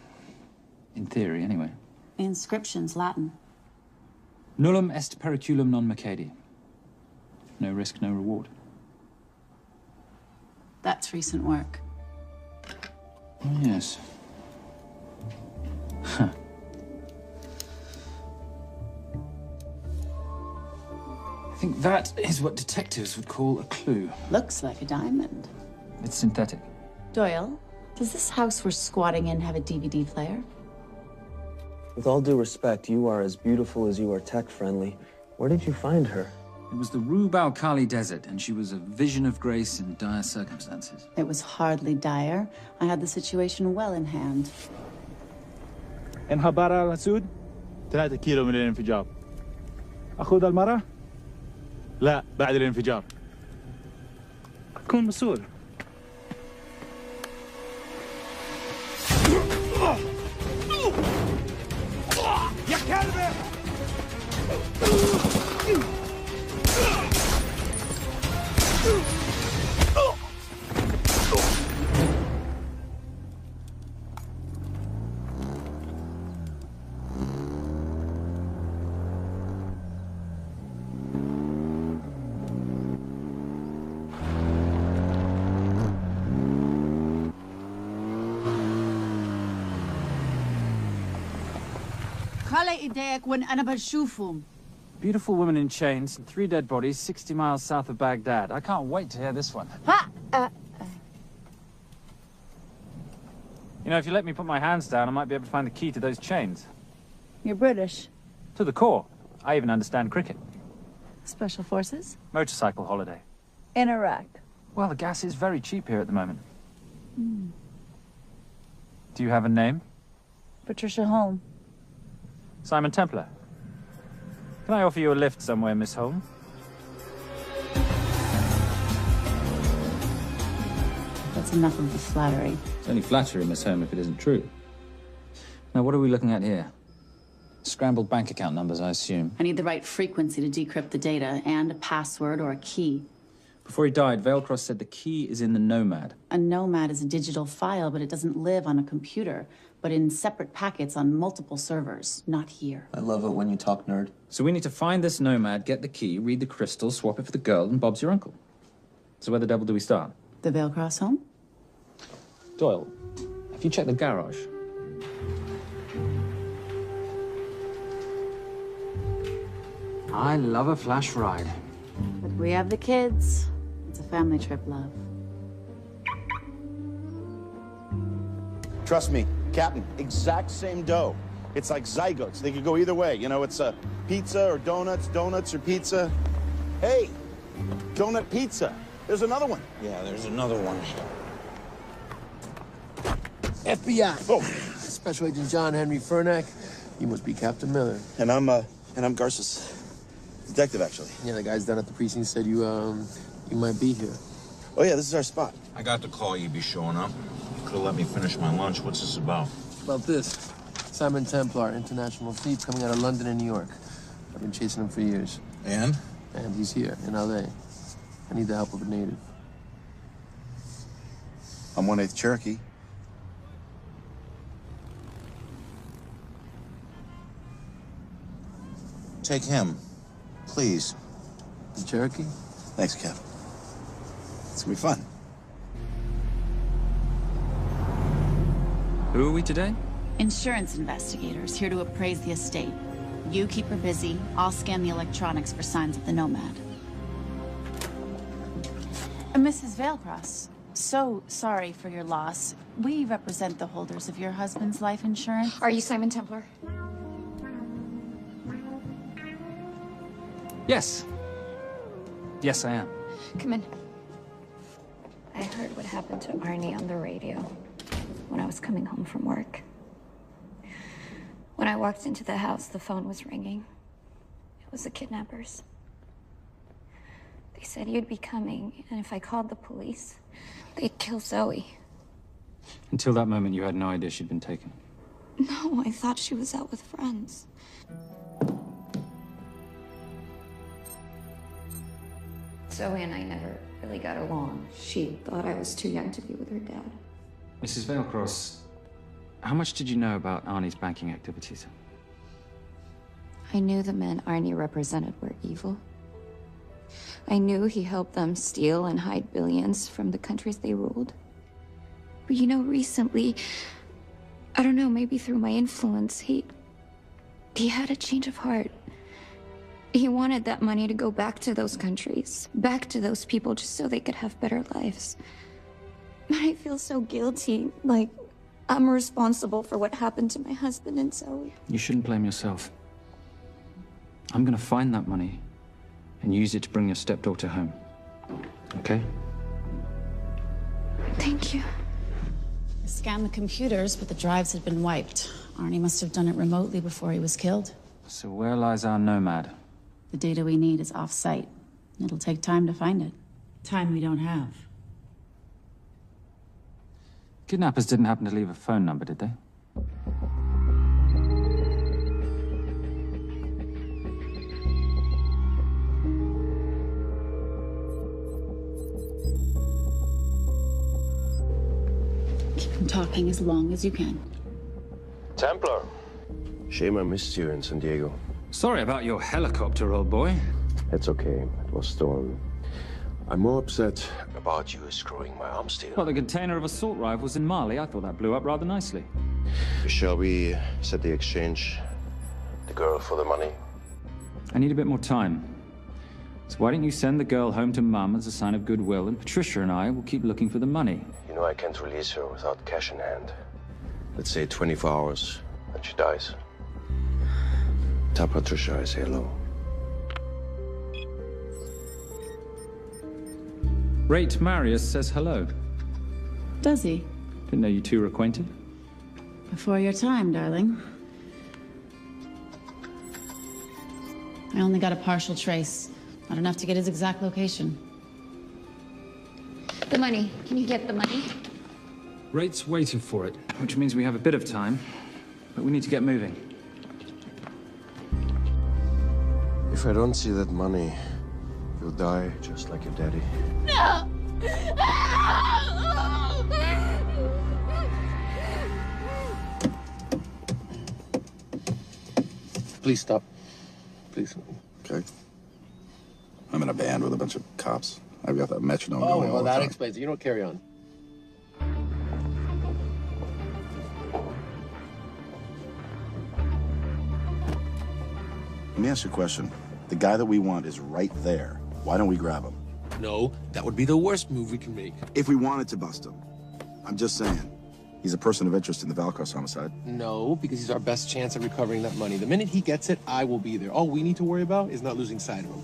In theory, anyway. The inscription's Latin. Nullum est periculum non mercedi. No risk, no reward. That's recent work. Oh, yes. Huh. I think that is what detectives would call a clue. Looks like a diamond. It's synthetic. Doyle, does this house we're squatting in have a DVD player? With all due respect, you are as beautiful as you are tech-friendly. Where did you find her? It was the Rub al-Khali Desert, and she was a vision of grace in dire circumstances. It was hardly dire. I had the situation well in hand. انخبر على السود 3 كيلو من الانفجار. أخذ المرة؟ لا بعد الانفجار. كون مسؤول. يا كلبة! خلي ايديك وين انا بشوفهم. Beautiful woman in chains and 3 dead bodies 60 miles south of Baghdad. I can't wait to hear this one. You know, if you let me put my hands down, I might be able to find the key to those chains. You're British. To the core. I even understand cricket. Special forces? Motorcycle holiday. In Iraq. Well, the gas is very cheap here at the moment. Do you have a name? Patricia Holm. Simon Templar. Can I offer you a lift somewhere, Miss Holm? That's enough of the flattery. It's only flattery, Miss Holm, if it isn't true. Now, what are we looking at here? Scrambled bank account numbers, I assume. I need the right frequency to decrypt the data and a password or a key. Before he died, Veilcross said the key is in the Nomad. A Nomad is a digital file, but it doesn't live on a computer, but in separate packets on multiple servers, not here. I love it when you talk nerd. So we need to find this Nomad, get the key, read the crystal, swap it for the girl, and Bob's your uncle. So where the devil do we start? The Veilcross home? Doyle, have you checked the garage? I love a flash ride. But we have the kids. It's a family trip, love. Trust me, Captain, exact same dough. It's like zygotes. They could go either way. You know, it's a pizza or donuts, donuts or pizza. Hey, donut pizza. There's another one. Yeah, there's another one. FBI. Oh. Special Agent John Henry Furnack. You must be Captain Miller. And I'm Garces. Detective, actually. Yeah, the guys down at the precinct said you might be here. Oh, yeah, this is our spot. I got the call you'd be showing up. You could have let me finish my lunch. What's this about? About this. Simon Templar, international thief coming out of London and New York. I've been chasing him for years. And? And he's here, in L.A. I need the help of a native. I'm 1/8 Cherokee. Take him, please. The Cherokee? Thanks, Cap. It's gonna be fun. Who are we today? Insurance investigators here to appraise the estate. You keep her busy. I'll scan the electronics for signs of the Nomad. Mrs. Veilcross, so sorry for your loss. We represent the holders of your husband's life insurance. Are you Simon Templar? Yes. Yes, I am. Come in. happened to Arnie on the radio when I was coming home from work. When I walked into the house, the phone was ringing. It was the kidnappers. They said you'd be coming, and if I called the police, they'd kill Zoe. Until that moment, you had no idea she'd been taken. No, I thought she was out with friends. Zoe and I never really got along. She thought I was too young to be with her dad. Mrs. Veilcross, how much did you know about Arnie's banking activities? I knew the men Arnie represented were evil. I knew he helped them steal and hide billions from the countries they ruled. But you know, recently, I don't know, maybe through my influence, he had a change of heart. He wanted that money to go back to those countries, back to those people, just so they could have better lives. But I feel so guilty, like I'm responsible for what happened to my husband and Zoe. You shouldn't blame yourself. I'm gonna find that money and use it to bring your stepdaughter home. Okay? Thank you. I scanned the computers, but the drives had been wiped. Arnie must have done it remotely before he was killed. So where lies our nomad? The data we need is off-site. It'll take time to find it. Time we don't have. Kidnappers didn't happen to leave a phone number, did they? Keep him talking as long as you can. Templar. Shame I missed you in San Diego. Sorry about your helicopter, old boy. It's okay. It was stolen. I'm more upset about you screwing my arms deal. Well, the container of assault rifles in Mali, I thought that blew up rather nicely. Shall we set the exchange? The girl for the money? I need a bit more time. So why don't you send the girl home to Mum as a sign of goodwill, and Patricia and I will keep looking for the money. You know I can't release her without cash in hand. Let's say 24 hours, and she dies. Tell Patricia I say hello. Rate Marius says hello. Does he? Didn't know you two were acquainted. Before your time, darling. I only got a partial trace. Not enough to get his exact location. The money. Can you get the money? Rate's waiting for it, which means we have a bit of time, but we need to get moving. If I don't see that money, you'll die just like your daddy. No! Please stop. Please. Okay. I'm in a band with a bunch of cops. I've got that metronome Oh, going all well, the that time. explains it. You don't carry on. Let me ask you a question. The guy that we want is right there. Why don't we grab him? No, that would be the worst move we can make. If we wanted to bust him. I'm just saying. He's a person of interest in the Veilcross homicide. No, because he's our best chance at recovering that money. The minute he gets it, I will be there. All we need to worry about is not losing sight of him.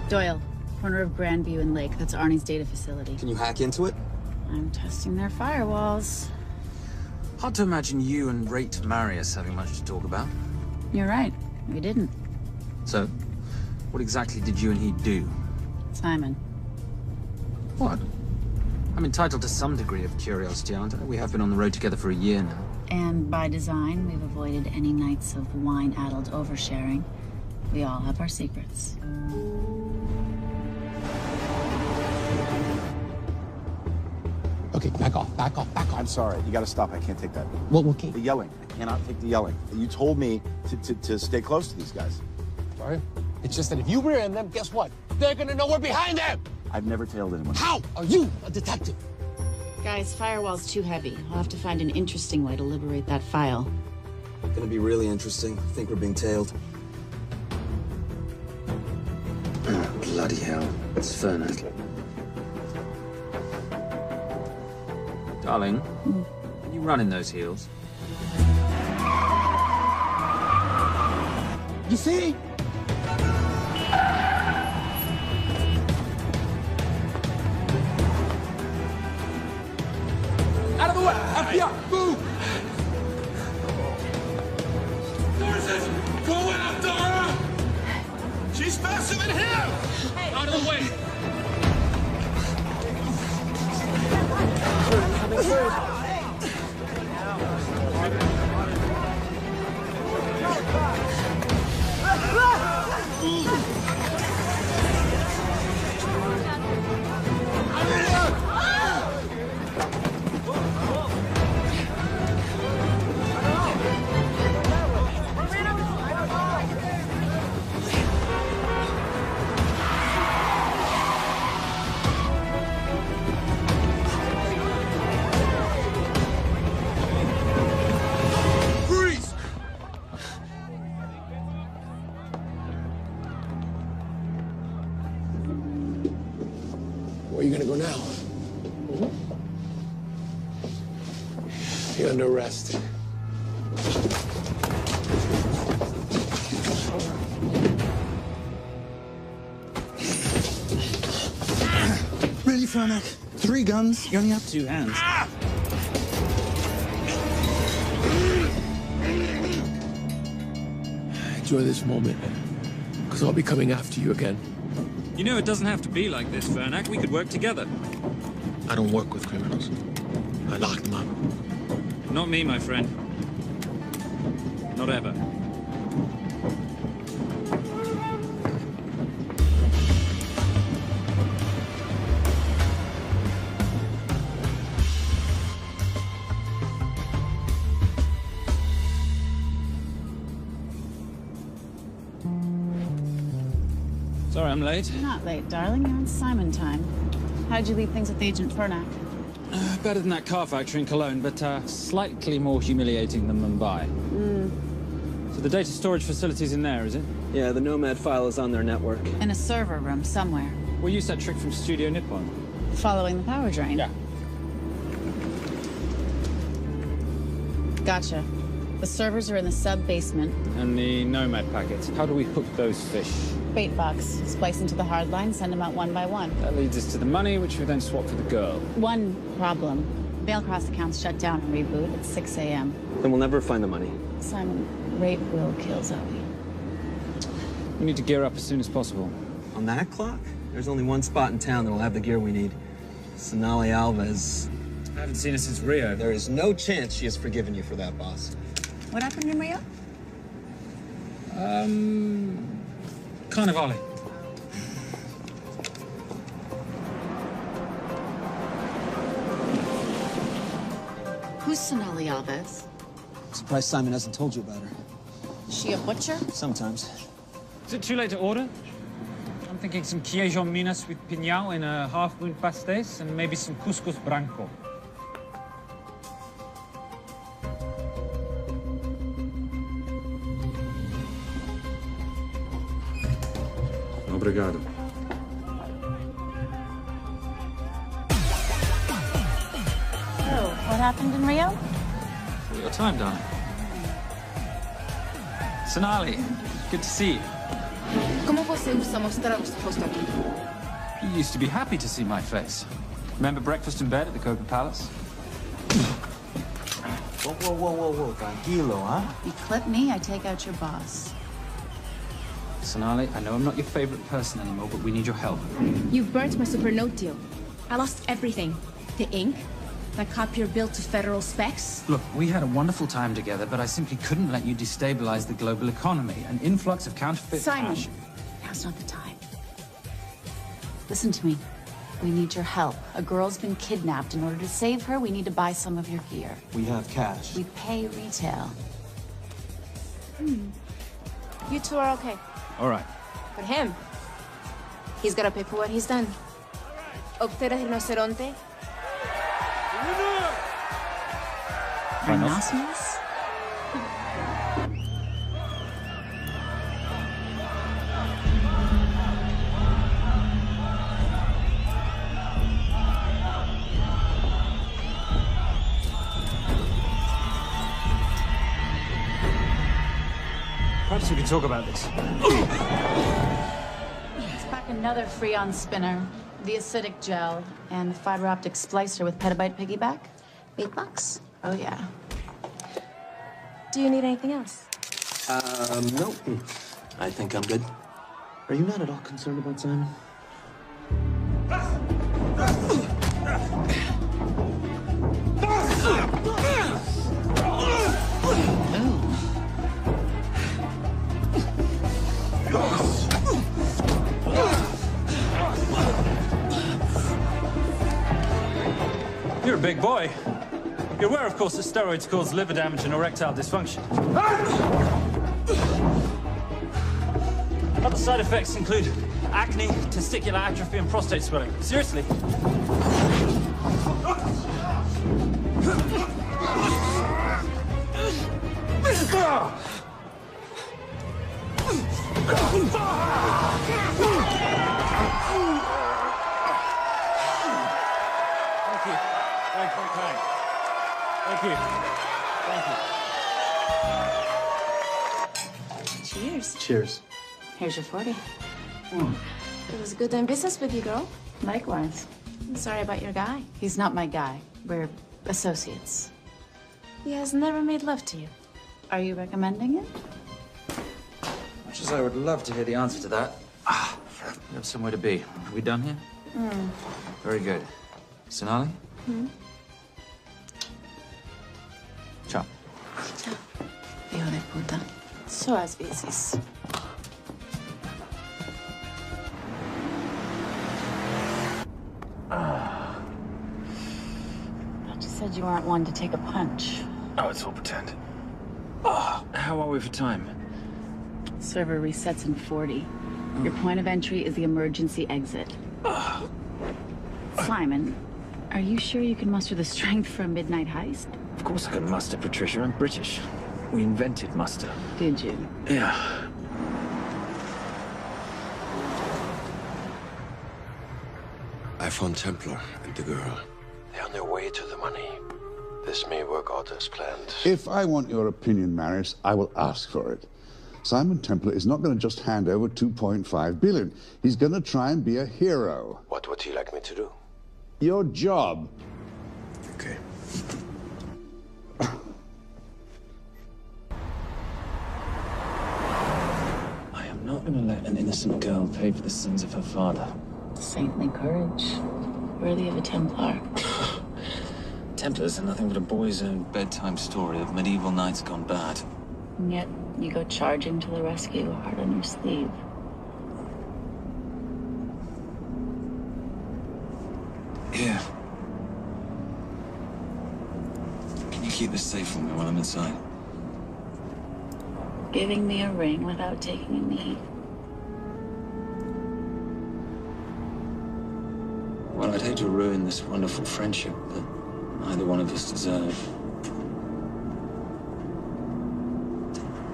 Doyle, corner of Grandview and Lake. That's Arnie's data facility. Can you hack into it? I'm testing their firewalls. Hard to imagine you and Rate Marius having much to talk about. You're right. We didn't. So, what exactly did you and he do? Simon. What? I'm entitled to some degree of curiosity, aren't I? We have been on the road together for a year now. And by design, we've avoided any nights of wine-addled oversharing. We all have our secrets. Okay, back off, back off, back off. I'm sorry. You gotta stop. I can't take that. What okay? The yelling. I cannot take the yelling. You told me to stay close to these guys. Sorry? It's just that if you rear end them, guess what? They're gonna know we're behind them! I've never tailed anyone. How are you a detective? Guys, firewall's too heavy. I'll have to find an interesting way to liberate that file. Gonna be really interesting. I think we're being tailed. Bloody hell. It's Fernak. Darling, can you run in those heels? You see? Out of the way! FBI! Move! Go after her! She's faster than him! Out of the way! Where are you gonna go now? You're under arrest. Really, Fernak? 3 guns? You only have 2 hands. Enjoy this moment, because I'll be coming after you again. You know, it doesn't have to be like this, Fernak. We could work together. I don't work with criminals. I lock them up. Not me, my friend. Not ever. Sorry, I'm late. You're not late, darling. You're on Simon time. How'd you leave things with Agent Fernak? Better than that car factory in Cologne, but slightly more humiliating than Mumbai. So the data storage facility's in there, is it? Yeah, the Nomad file is on their network. In a server room somewhere. We'll use that trick from Studio Nippon. Following the power drain? Yeah. Gotcha. The servers are in the sub-basement. And the Nomad packets. How do we hook those fish? Bait box. Splice into the hard line, send them out one by one. That leads us to the money, which we then swap for the girl. One problem. Bailcross accounts shut down and reboot at 6 a.m. Then we'll never find the money. Simon, rape will kill Zoe. We need to gear up as soon as possible. On that clock? There's only one spot in town that'll have the gear we need. Sonali Alves. I haven't seen her since Rio. There is no chance she has forgiven you for that, boss. What happened in Rio? Carnivale. Who's Sonali Alves? Surprised Simon hasn't told you about her. Is she a butcher? Sometimes. Is it too late to order? I'm thinking some queijo minas with piñao in a half-moon pastéis and maybe some couscous branco. Obrigado. So, what happened in Rio? Your time, darling. Sonali, good to see you. ¿Cómo você usa mostrar o seu rosto aqui? You used to be happy to see my face. Remember breakfast in bed at the Coca Palace? Whoa. Tranquilo, huh? You clip me, I take out your boss. Sonali, I know I'm not your favorite person anymore, but we need your help. You burnt my Supernote deal. I lost everything. The ink, the copier built to federal specs. Look, we had a wonderful time together, but I simply couldn't let you destabilize the global economy. An influx of counterfeit Simon, cash. now's not the time. Listen to me. We need your help. A girl's been kidnapped. In order to save her, we need to buy some of your gear. We have cash. We pay retail. You two are okay. All right. But him, he's gotta pay for what he's done. Obteras rinoceronte. Rhinoceros? Perhaps we could talk about this. Let's pack another Freon spinner, the acidic gel, and the fiber optic splicer with petabyte piggyback. $8. Oh, yeah. Do you need anything else? No. I think I'm good. Are you not at all concerned about Simon? You're a big boy. You're aware, of course, that steroids cause liver damage and erectile dysfunction. Other side effects include acne, testicular atrophy, and prostate swelling. Seriously. Thank you. Cheers. Cheers. Here's your 40. It was good doing business with you, girl. Likewise. I'm sorry about your guy. He's not my guy. We're associates. He has never made love to you. Are you recommending it? Much as I would love to hear the answer to that. We have somewhere to be. Are we done here? Very good. Sonali? Ciao. Ciao. Hijo de puta. So as veces. Thought you said you weren't one to take a punch. Oh, it's all pretend. How are we for time? Server resets in 40. Your point of entry is the emergency exit. Simon, are you sure you can muster the strength for a midnight heist? Of course I can muster, Patricia. I'm British. We invented muster. Did you? Yeah. I found Templar and the girl. They're on their way to the money. This may work out as planned. If I want your opinion, Maris, I will ask for it. Simon Templar is not going to just hand over 2.5 billion. He's going to try and be a hero. What would he like me to do? Your job. Okay. I am not going to let an innocent girl pay for the sins of her father. Saintly courage. Worthy of a Templar. Templars are nothing but a boy's own bedtime story of medieval knights gone bad. And yet, you go charging to the rescue, heart on your sleeve. Here. Can you keep this safe for me while I'm inside? Giving me a ring without taking a knee. Well, I'd hate to ruin this wonderful friendship that neither one of us deserve.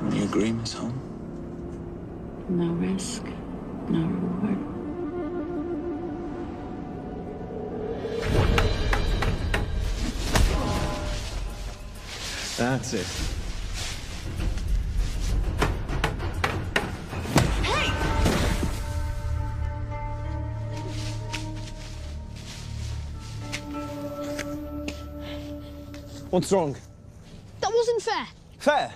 Will you agree, Miss Holm? No risk, no reward. That's it. What's wrong? That wasn't fair. Fair?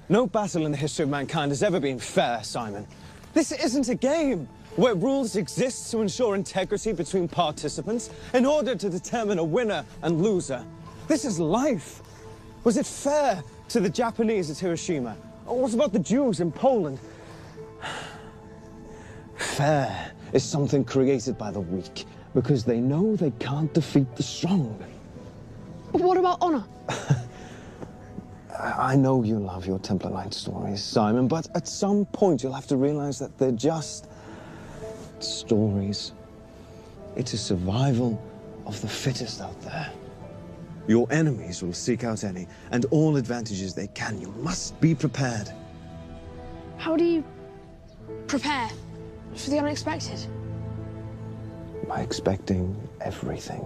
No battle in the history of mankind has ever been fair, Simon. This isn't a game where rules exist to ensure integrity between participants in order to determine a winner and loser. This is life. Was it fair to the Japanese at Hiroshima? Or what about the Jews in Poland? Fair is something created by the weak because they know they can't defeat the strong. But what about honor? I know you love your Templar Knight stories, Simon, but at some point you'll have to realize that they're just stories. It is survival of the fittest out there. Your enemies will seek out any and all advantages they can. You must be prepared. How do you prepare for the unexpected? By expecting everything.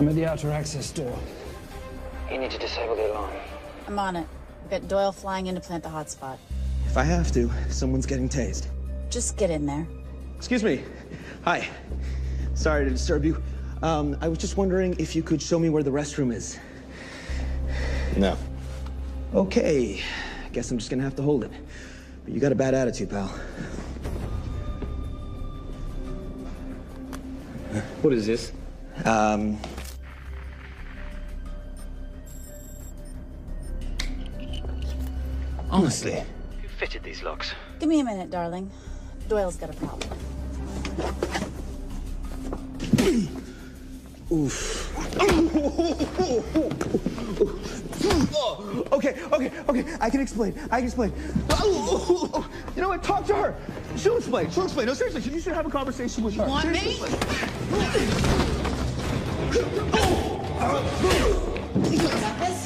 I'm at the outer access door. You need to disable the alarm. I'm on it. Get Doyle flying in to plant the hotspot. If I have to, someone's getting tased. Just get in there. Excuse me. Hi. Sorry to disturb you. I was just wondering if you could show me where the restroom is. No. Okay. I guess I'm just gonna have to hold it. But you got a bad attitude, pal. What is this? Honestly. Who fitted these locks? Give me a minute, darling. Doyle's got a problem. Oof. Okay. I can explain. You know what? Talk to her. She'll explain. No, seriously, you should have a conversation with her. You want me?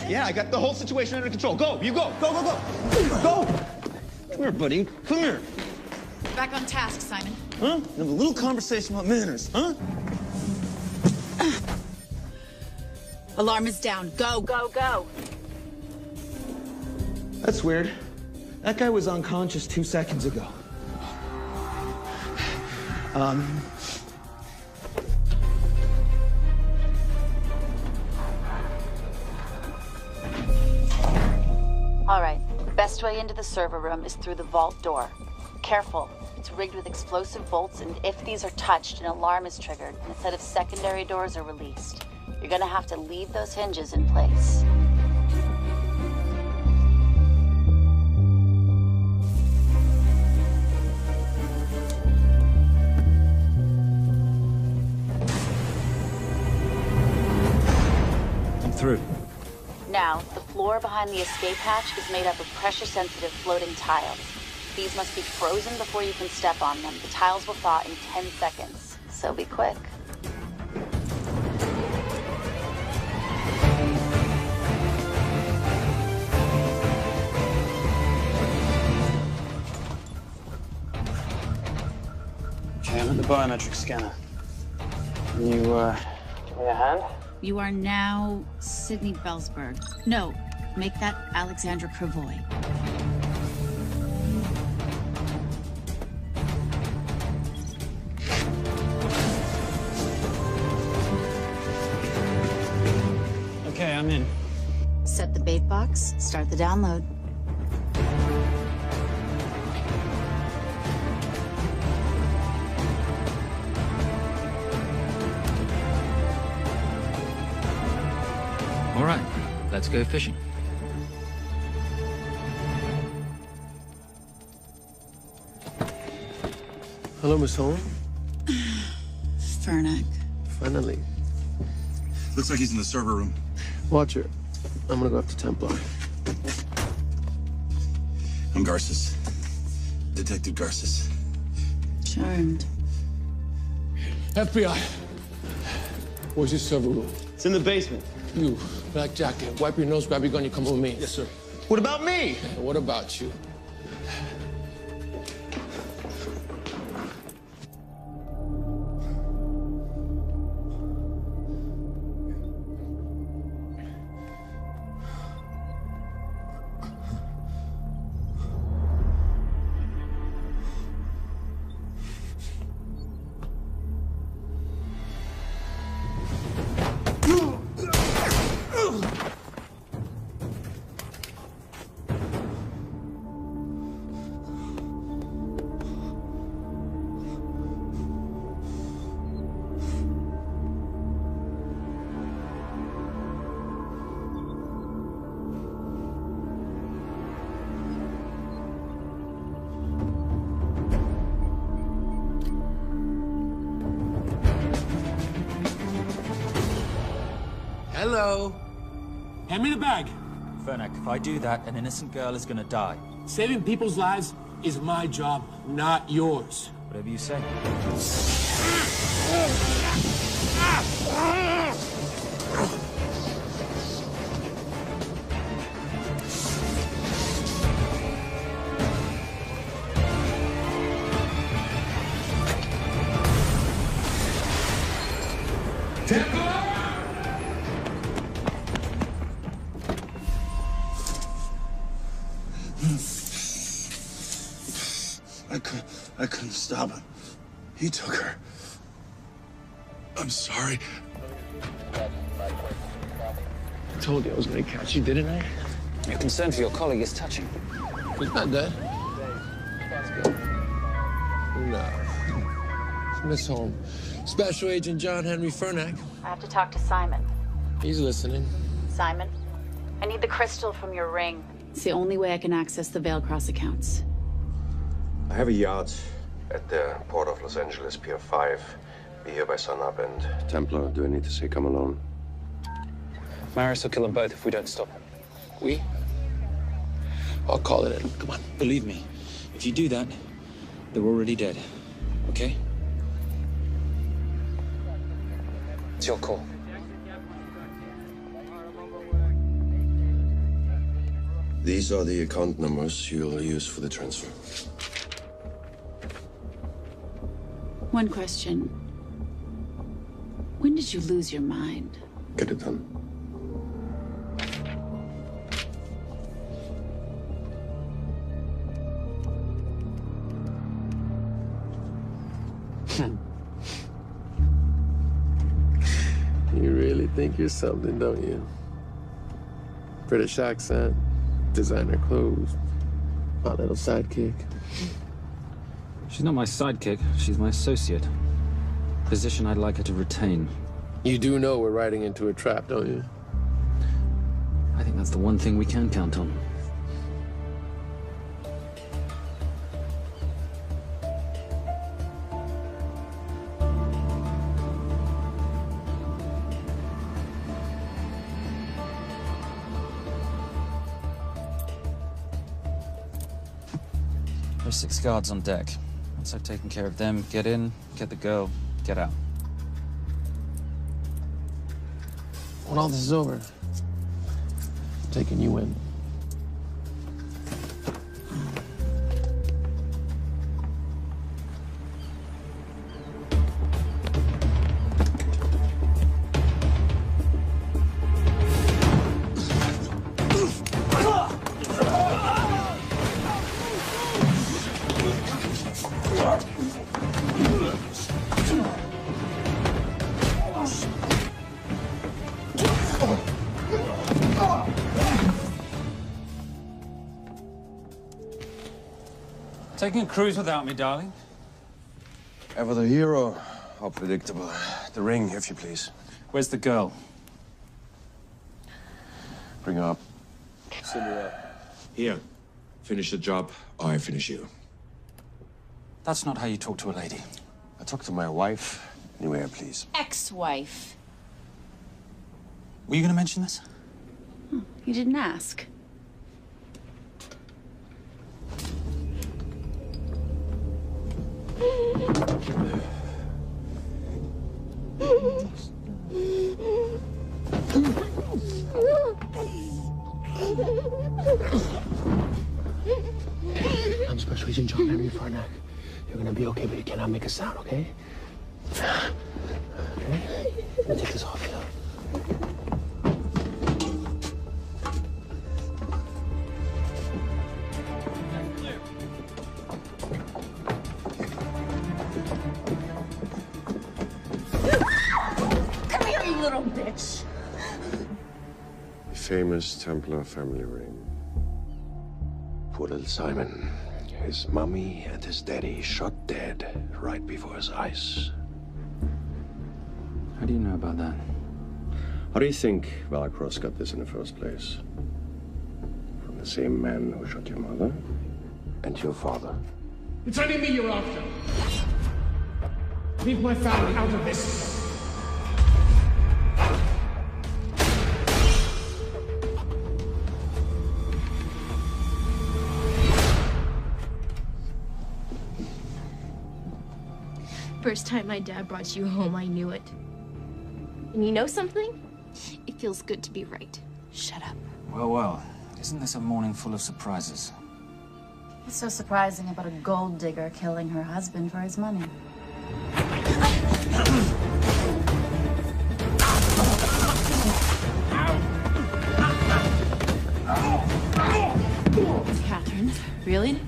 Yeah, I got the whole situation under control. Go, you go. Go. Come here, buddy. Come here. Back on task, Simon. Huh? Have a little conversation about manners, huh? Alarm is down. Go. That's weird. That guy was unconscious 2 seconds ago. All right. Best way into the server room is through the vault door. Careful. It's rigged with explosive bolts, and if these are touched, an alarm is triggered, and a set of secondary doors are released. You're gonna have to leave those hinges in place. I'm through. Now, the floor behind the escape hatch is made up of pressure-sensitive floating tiles. These must be frozen before you can step on them. The tiles will thaw in 10 seconds, so be quick. Okay, I'm at the biometric scanner. Can you, give me a hand? You are now Sydney Bellsberg. No, make that Alexandra Cravoy. Okay, I'm in. Set the bait box, start the download. All right, let's go fishing. Hello, Miss Holm. Fernac. Finally. Looks like he's in the server room. Watcher, I'm gonna go after Templar. I'm Garces. Detective Garces. Charmed. FBI. Where's your server room? It's in the basement. You, black jacket, wipe your nose, grab your gun, you come with me. Yes, sir. What about me? And what about you? Hello. Hand me the bag. Fernac, if I do that, an innocent girl is gonna die. Saving people's lives is my job, not yours. Whatever you say. Templar! Stop. He took her. I'm sorry. I told you I was going to catch you, didn't I? Your concern for your colleague is touching. He's not dead. No. It's Miss Holmes. Special Agent John Henry Fernack. I have to talk to Simon. He's listening. Simon, I need the crystal from your ring. It's the only way I can access the Veilcross accounts. I have a yacht at the port of Los Angeles, Pier 5. Be here by sunup, and Templar, do I need to say come alone? Maris will kill them both if we don't stop him. We? I'll call it in. Come on. Believe me, if you do that, they're already dead. Okay? It's your call. These are the account numbers you'll use for the transfer. One question. When did you lose your mind? Get it done. You really think you're something, don't you? British accent, designer clothes, my little sidekick. She's not my sidekick. She's my associate. Position I'd like her to retain. You do know we're riding into a trap, don't you? I think that's the one thing we can count on. There's 6 guards on deck. Once I've taken care of them, get in, get the girl, get out. When all this is over, I'm taking you in. Taking a cruise without me, darling? Ever the hero, how predictable. The ring, if you please. Where's the girl? Bring her up. Send her up. Here. Finish the job, or I finish you. That's not how you talk to a lady. I talk to my wife. Anywhere, please. Ex-wife. Were you going to mention this? You didn't ask. I'm Special Agent John Henry Fernack. You're gonna be okay, but you cannot make a sound, okay? Okay? Let me take this off you. Come here, you little bitch. The famous Templar family ring. Poor little Simon. His mommy and his daddy shot dead right before his eyes. How do you know about that? How do you think Valacross got this in the first place? From the same man who shot your mother and your father. It's only me you're after. Leave my family out of this. First time my dad brought you home, I knew it. And you know something? It feels good to be right. Shut up. Well, well. Isn't this a morning full of surprises? What's so surprising about a gold digger killing her husband for his money? Catherine, really?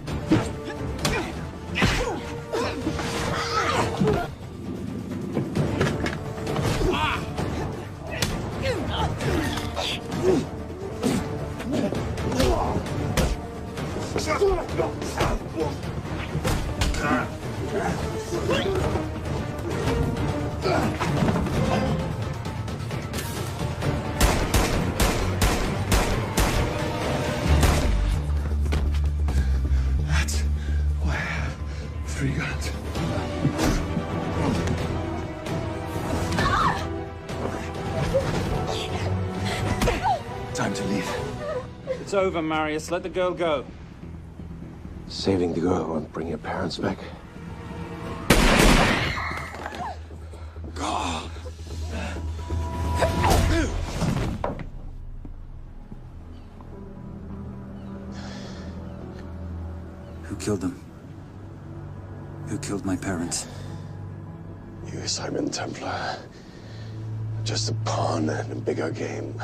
It's over, Marius. Let the girl go. Saving the girl won't bring your parents back. God. Who killed them? Who killed my parents? You, Simon Templar. Just a pawn in a bigger game.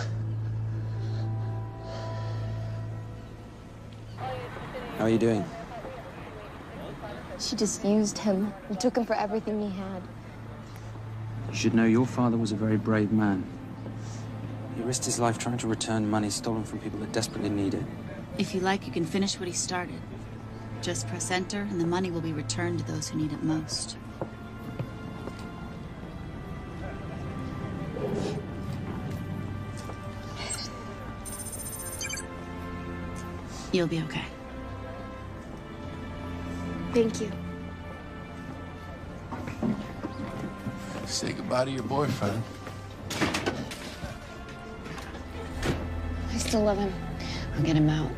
How are you doing? She just used him and took him for everything he had. You should know your father was a very brave man. He risked his life trying to return money stolen from people that desperately need it. If you like, you can finish what he started. Just press enter, and the money will be returned to those who need it most. You'll be okay. Thank you. Say goodbye to your boyfriend. I still love him. I'll get him out.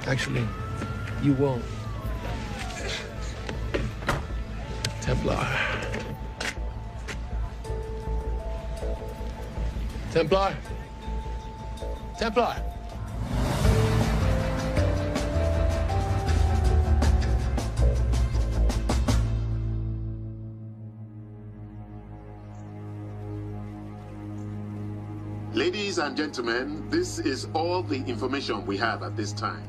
Actually, you won't. Templar. Templar. Templar. Ladies and gentlemen, this is all the information we have at this time.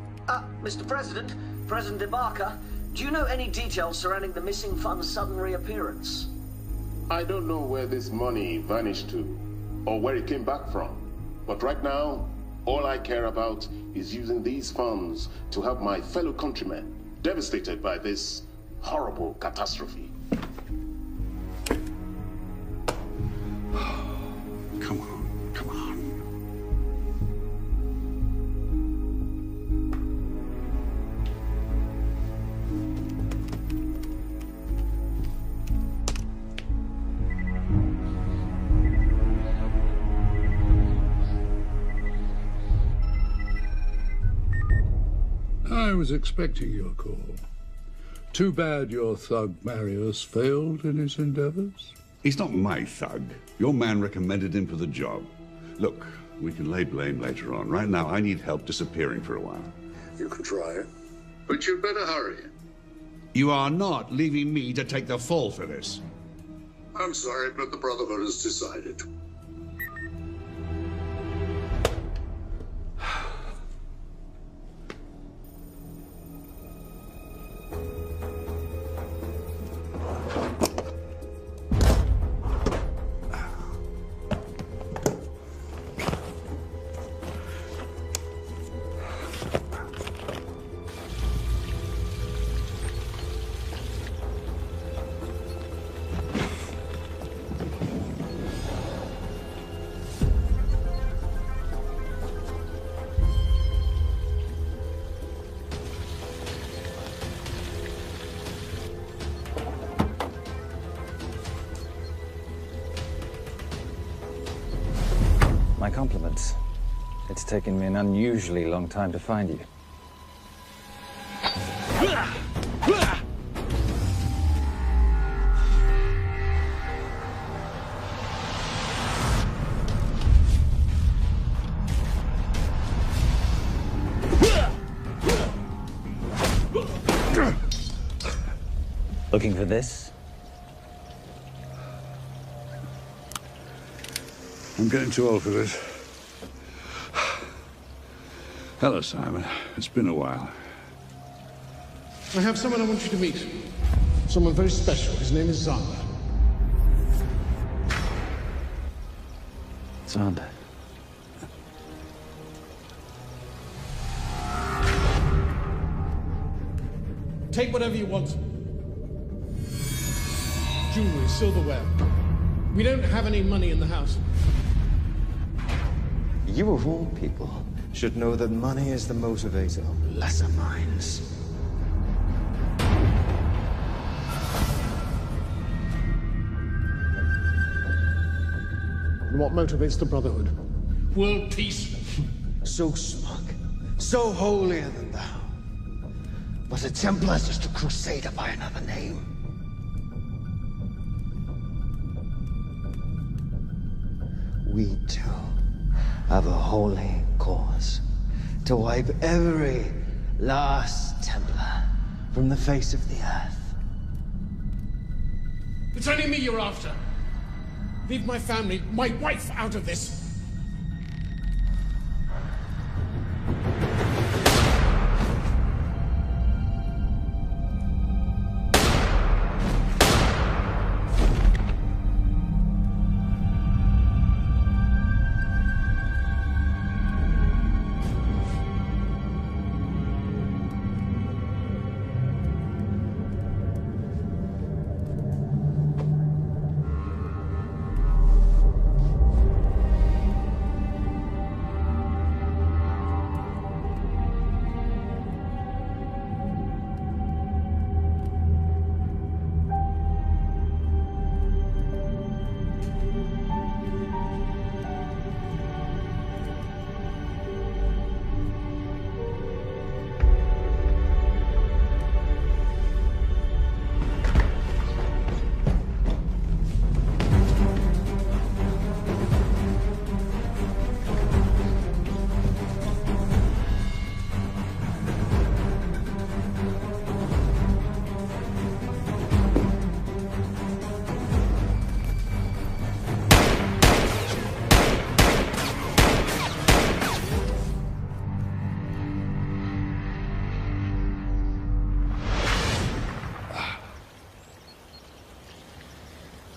Mr. President, President Ibaka, do you know any details surrounding the missing fund's sudden reappearance? I don't know where this money vanished to, or where it came back from. But right now, all I care about is using these funds to help my fellow countrymen devastated by this horrible catastrophe. Come on, come on. I was expecting your call. Too bad your thug Marius failed in his endeavors. He's not my thug. Your man recommended him for the job. Look, we can lay blame later on. Right now, I need help disappearing for a while. You can try it, but you'd better hurry. You are not leaving me to take the fall for this. I'm sorry, but the Brotherhood has decided. My compliments. It's taken me an unusually long time to find you. Looking for this? I'm getting too old for this. Hello, Simon. It's been a while. I have someone I want you to meet. Someone very special. His name is Zander. Zander. Take whatever you want. Jewelry, silverware. We don't have any money in the house. You of all people should know that money is the motivator of lesser minds. And what motivates the Brotherhood? World peace. So smug, so holier than thou. But a Templar's just a crusader by another name. We too have a holy cause to wipe every last Templar from the face of the earth. It's only me you're after. Leave my family, my wife, out of this.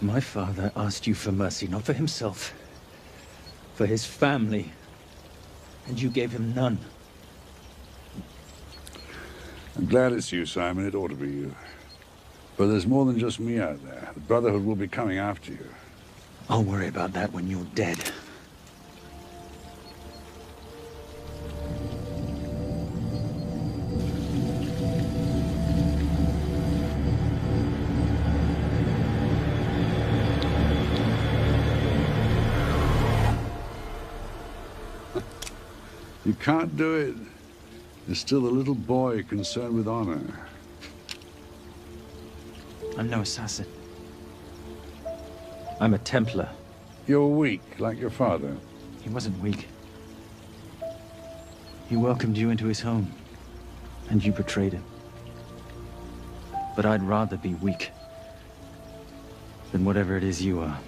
My father asked you for mercy, not for himself, for his family, and you gave him none. I'm glad it's you, Simon. It ought to be you. But there's more than just me out there. The Brotherhood will be coming after you. I'll worry about that when you're dead. You can't do it. You're still a little boy concerned with honor. I'm no assassin. I'm a Templar. You're weak, like your father. He wasn't weak. He welcomed you into his home, and you betrayed him. But I'd rather be weak than whatever it is you are.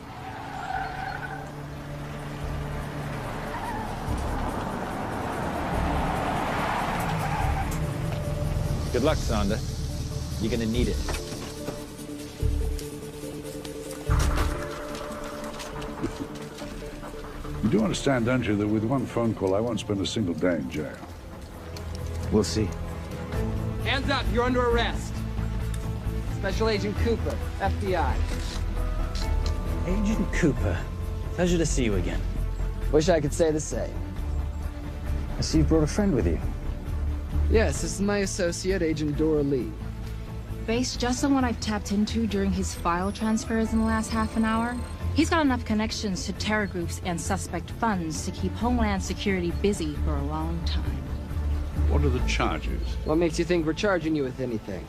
Good luck, Sonda. You're gonna need it. You do understand, don't you, that with one phone call, I won't spend a single day in jail. We'll see. Hands up, you're under arrest. Special Agent Cooper, FBI. Agent Cooper, pleasure to see you again. Wish I could say the same. I see you brought a friend with you. Yes, this is my associate, Agent Dora Lee. Based just on what I've tapped into during his file transfers in the last half an hour, he's got enough connections to terror groups and suspect funds to keep Homeland Security busy for a long time. What are the charges? What makes you think we're charging you with anything?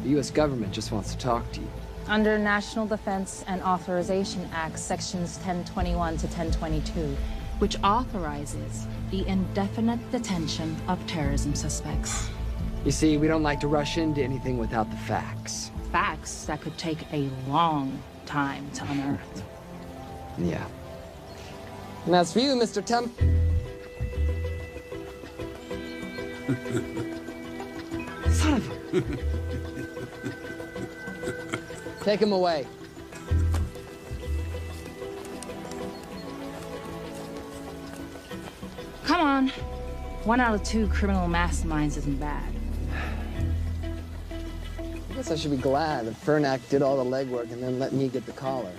The U.S. government just wants to talk to you. Under National Defense and Authorization Act, Sections 1021 to 1022, which authorizes the indefinite detention of terrorism suspects. You see, we don't like to rush into anything without the facts. Facts that could take a long time to unearth. Yeah. And as for you, Mr. Temp... Son of a... Take him away. Come on. 1 out of 2 criminal masterminds isn't bad. I guess I should be glad that Fernak did all the legwork and then let me get the collar.